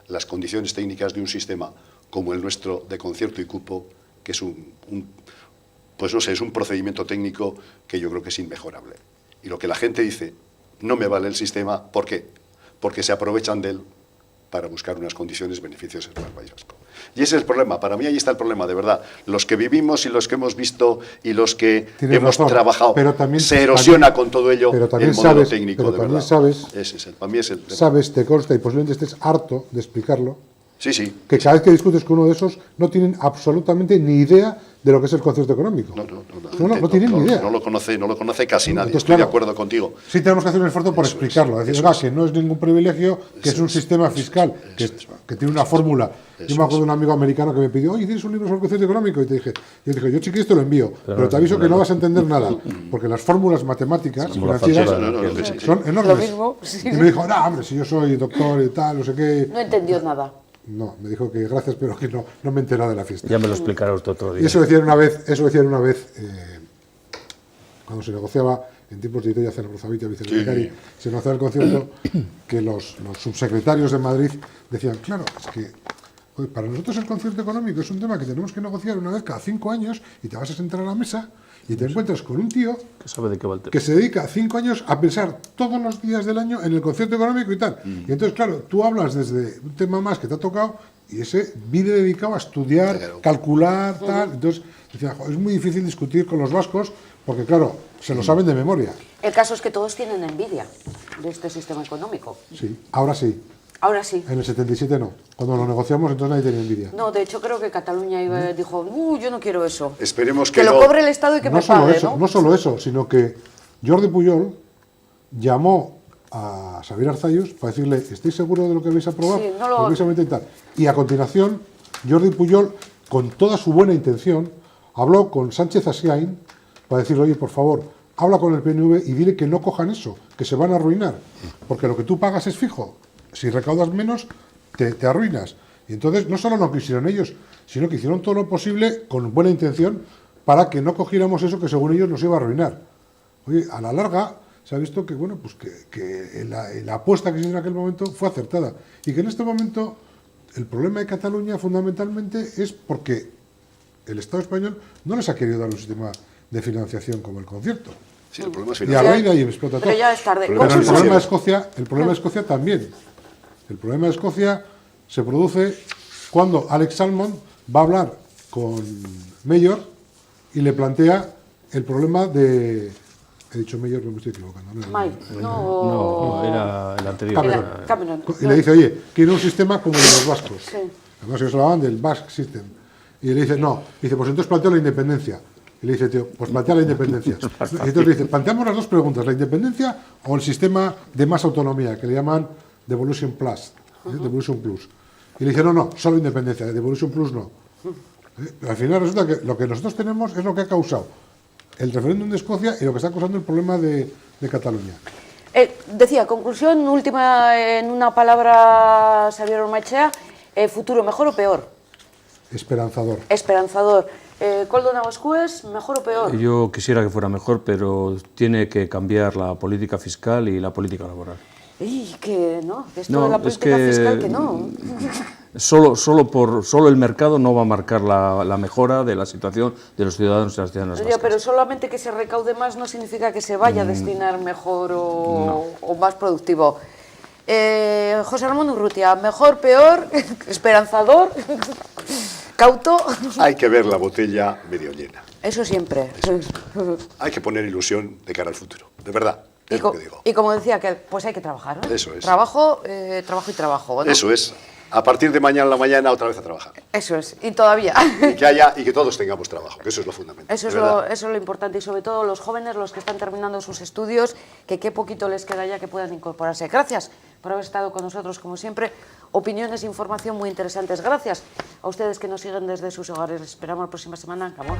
[SPEAKER 2] las condiciones técnicas de un sistema como el nuestro de concierto y cupo, que es pues no sé, es un procedimiento técnico que yo creo que es inmejorable. Y lo que la gente dice, no me vale el sistema, ¿por qué? Porque se aprovechan de él para buscar unas condiciones beneficiosas para el País Vasco. Y ese es el problema, para mí ahí está el problema, de verdad. Los que vivimos y los que hemos visto y los que hemos trabajado, pero también, se erosiona con todo ello el modelo técnico, de verdad.
[SPEAKER 4] Sabes,
[SPEAKER 2] ese es para mí es el tema.
[SPEAKER 4] Sabes, te consta, y posiblemente estés harto de explicarlo,
[SPEAKER 2] Sí, sí.
[SPEAKER 4] Que cada vez que discutes con uno de esos no tienen absolutamente ni idea de lo que es el concierto económico. No tienen ni idea.
[SPEAKER 2] No lo conoce casi nadie.
[SPEAKER 4] Entonces,
[SPEAKER 2] Estoy de
[SPEAKER 4] claro,
[SPEAKER 2] acuerdo contigo.
[SPEAKER 4] Sí tenemos que hacer un esfuerzo por explicarlo. Es decir, que no es ningún privilegio, que es un sistema fiscal que tiene una fórmula. Yo me acuerdo de un amigo americano que me pidió, oye, ¿tienes un libro sobre el concierto económico? Y yo dije, yo chiquis te lo envío, pero te aviso que no vas a entender nada, porque las fórmulas matemáticas financieras son enormes.
[SPEAKER 1] Lo mismo, sí.
[SPEAKER 4] Y me dijo, no, hombre, si yo soy doctor y tal, no sé qué.
[SPEAKER 1] No entendió nada.
[SPEAKER 4] No, me dijo que gracias, pero que no me he enterado de la fiesta.
[SPEAKER 3] Ya me lo explicará usted otro día.
[SPEAKER 4] Y eso decían una vez, cuando se negociaba en tiempos de Itoya Cerrozabiti, viceministeri, se negociaba el concierto, que los subsecretarios de Madrid decían, claro, es que para nosotros el concierto económico es un tema que tenemos que negociar una vez cada 5 años y te vas a sentar a la mesa y te encuentras con un tío
[SPEAKER 3] Que sabe de qué va el tema.
[SPEAKER 4] que se dedica 5 años a pensar todos los días del año en el concierto económico y tal. Y entonces, claro, tú hablas desde un tema más que te ha tocado y ese vive dedicado a estudiar, calcular, tal. Entonces, decía, es muy difícil discutir con los vascos porque, claro, se lo saben de memoria.
[SPEAKER 1] El caso es que todos tienen envidia de este sistema económico.
[SPEAKER 4] Sí, ahora sí.
[SPEAKER 1] Ahora sí.
[SPEAKER 4] En el 77 no. Cuando lo negociamos, entonces nadie tenía envidia.
[SPEAKER 1] No, de hecho creo que Cataluña dijo, yo no quiero eso.
[SPEAKER 2] Esperemos
[SPEAKER 1] Que
[SPEAKER 2] que
[SPEAKER 1] lo
[SPEAKER 2] no.
[SPEAKER 1] cobre el Estado y que
[SPEAKER 4] No
[SPEAKER 1] me
[SPEAKER 4] solo
[SPEAKER 1] pague,
[SPEAKER 4] eso,
[SPEAKER 1] ¿no?
[SPEAKER 4] no solo eso, sino que Jordi Pujol llamó a Xavier Arzallus para decirle, ¿estáis seguros de lo que vais a aprobar?
[SPEAKER 1] Sí, no lo-
[SPEAKER 4] Lo vais a meter y tal. Y a continuación, Jordi Pujol, con toda su buena intención, habló con Sánchez Asciain para decirle, oye, por favor, habla con el PNV y dile que no cojan eso, que se van a arruinar, porque lo que tú pagas es fijo. Si recaudas menos, te arruinas. Y entonces no solo no quisieron ellos, sino que hicieron todo lo posible con buena intención para que no cogiéramos eso que según ellos nos iba a arruinar. Oye, a la larga se ha visto que, bueno, pues que la apuesta que se hizo en aquel momento fue acertada. Y que en este momento el problema de Cataluña fundamentalmente es porque el Estado español no les ha querido dar un sistema de financiación como el concierto.
[SPEAKER 2] Sí, el problema es
[SPEAKER 4] Y a
[SPEAKER 2] financiero.
[SPEAKER 4] raíz de ahí explota todo.
[SPEAKER 1] Pero ya es tarde.
[SPEAKER 2] Pero
[SPEAKER 4] Pero el
[SPEAKER 2] Financiero.
[SPEAKER 4] problema de Escocia también. El problema de Escocia se produce cuando Alex Salmond va a hablar con Mayor y le plantea el problema de... He dicho Mayor, no me estoy equivocando. No,
[SPEAKER 1] Mike,
[SPEAKER 3] No, era el anterior.
[SPEAKER 4] Cameron.
[SPEAKER 1] Cameron.
[SPEAKER 4] Y le dice, oye, quiero un sistema como el de los vascos.
[SPEAKER 1] Sí.
[SPEAKER 4] Además ellos hablaban del Basque System. Y le dice, no. Dice, pues entonces planteo la independencia. Y le dice, tío, pues plantea la independencia. Y entonces le dice, planteamos las dos preguntas, la independencia o el sistema de más autonomía, que le llaman Devolution Plus. Devolution Plus. Y le dice, no, solo independencia, Devolution Plus no. Al final resulta que lo que nosotros tenemos es lo que ha causado el referéndum de Escocia y lo que está causando el problema de Cataluña.
[SPEAKER 1] Decía, conclusión última en una palabra, Xavier Ormachea, futuro mejor o peor.
[SPEAKER 4] Esperanzador.
[SPEAKER 1] Esperanzador. Koldo Navascues, mejor o peor.
[SPEAKER 3] Yo quisiera que fuera mejor, pero tiene que cambiar la política fiscal y la política laboral.
[SPEAKER 1] Y que no, que esto
[SPEAKER 3] No,
[SPEAKER 1] de la
[SPEAKER 3] es
[SPEAKER 1] política
[SPEAKER 3] que-
[SPEAKER 1] fiscal que no.
[SPEAKER 3] Solo el mercado no va a marcar la mejora de la situación de los ciudadanos y las ciudadanas
[SPEAKER 1] Ya,
[SPEAKER 3] vascas.
[SPEAKER 1] pero solamente que se recaude más no significa que se vaya a destinar mejor o más productivo. José Ramón Urrutia, mejor, peor, esperanzador, cauto.
[SPEAKER 2] Hay que ver la botella medio llena.
[SPEAKER 1] Eso siempre.
[SPEAKER 2] Hay que poner ilusión de cara al futuro. De verdad,
[SPEAKER 1] Y,
[SPEAKER 2] es lo que digo.
[SPEAKER 1] y como decía, que pues hay que trabajar, ¿no?
[SPEAKER 2] Eso es.
[SPEAKER 1] Trabajo, trabajo y trabajo, ¿no?
[SPEAKER 2] Eso es. A partir de mañana a la mañana otra vez a trabajar.
[SPEAKER 1] Eso es, y todavía.
[SPEAKER 2] Y que todos tengamos trabajo, que eso es lo fundamental.
[SPEAKER 1] Eso es
[SPEAKER 2] de verdad.
[SPEAKER 1] lo importante, y sobre todo los jóvenes, los que están terminando sus estudios, que qué poquito les queda ya que puedan incorporarse. Gracias por haber estado con nosotros, como siempre. Opiniones e información muy interesantes. Gracias a ustedes que nos siguen desde sus hogares. Les esperamos la próxima semana. Amor.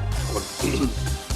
[SPEAKER 2] Bueno.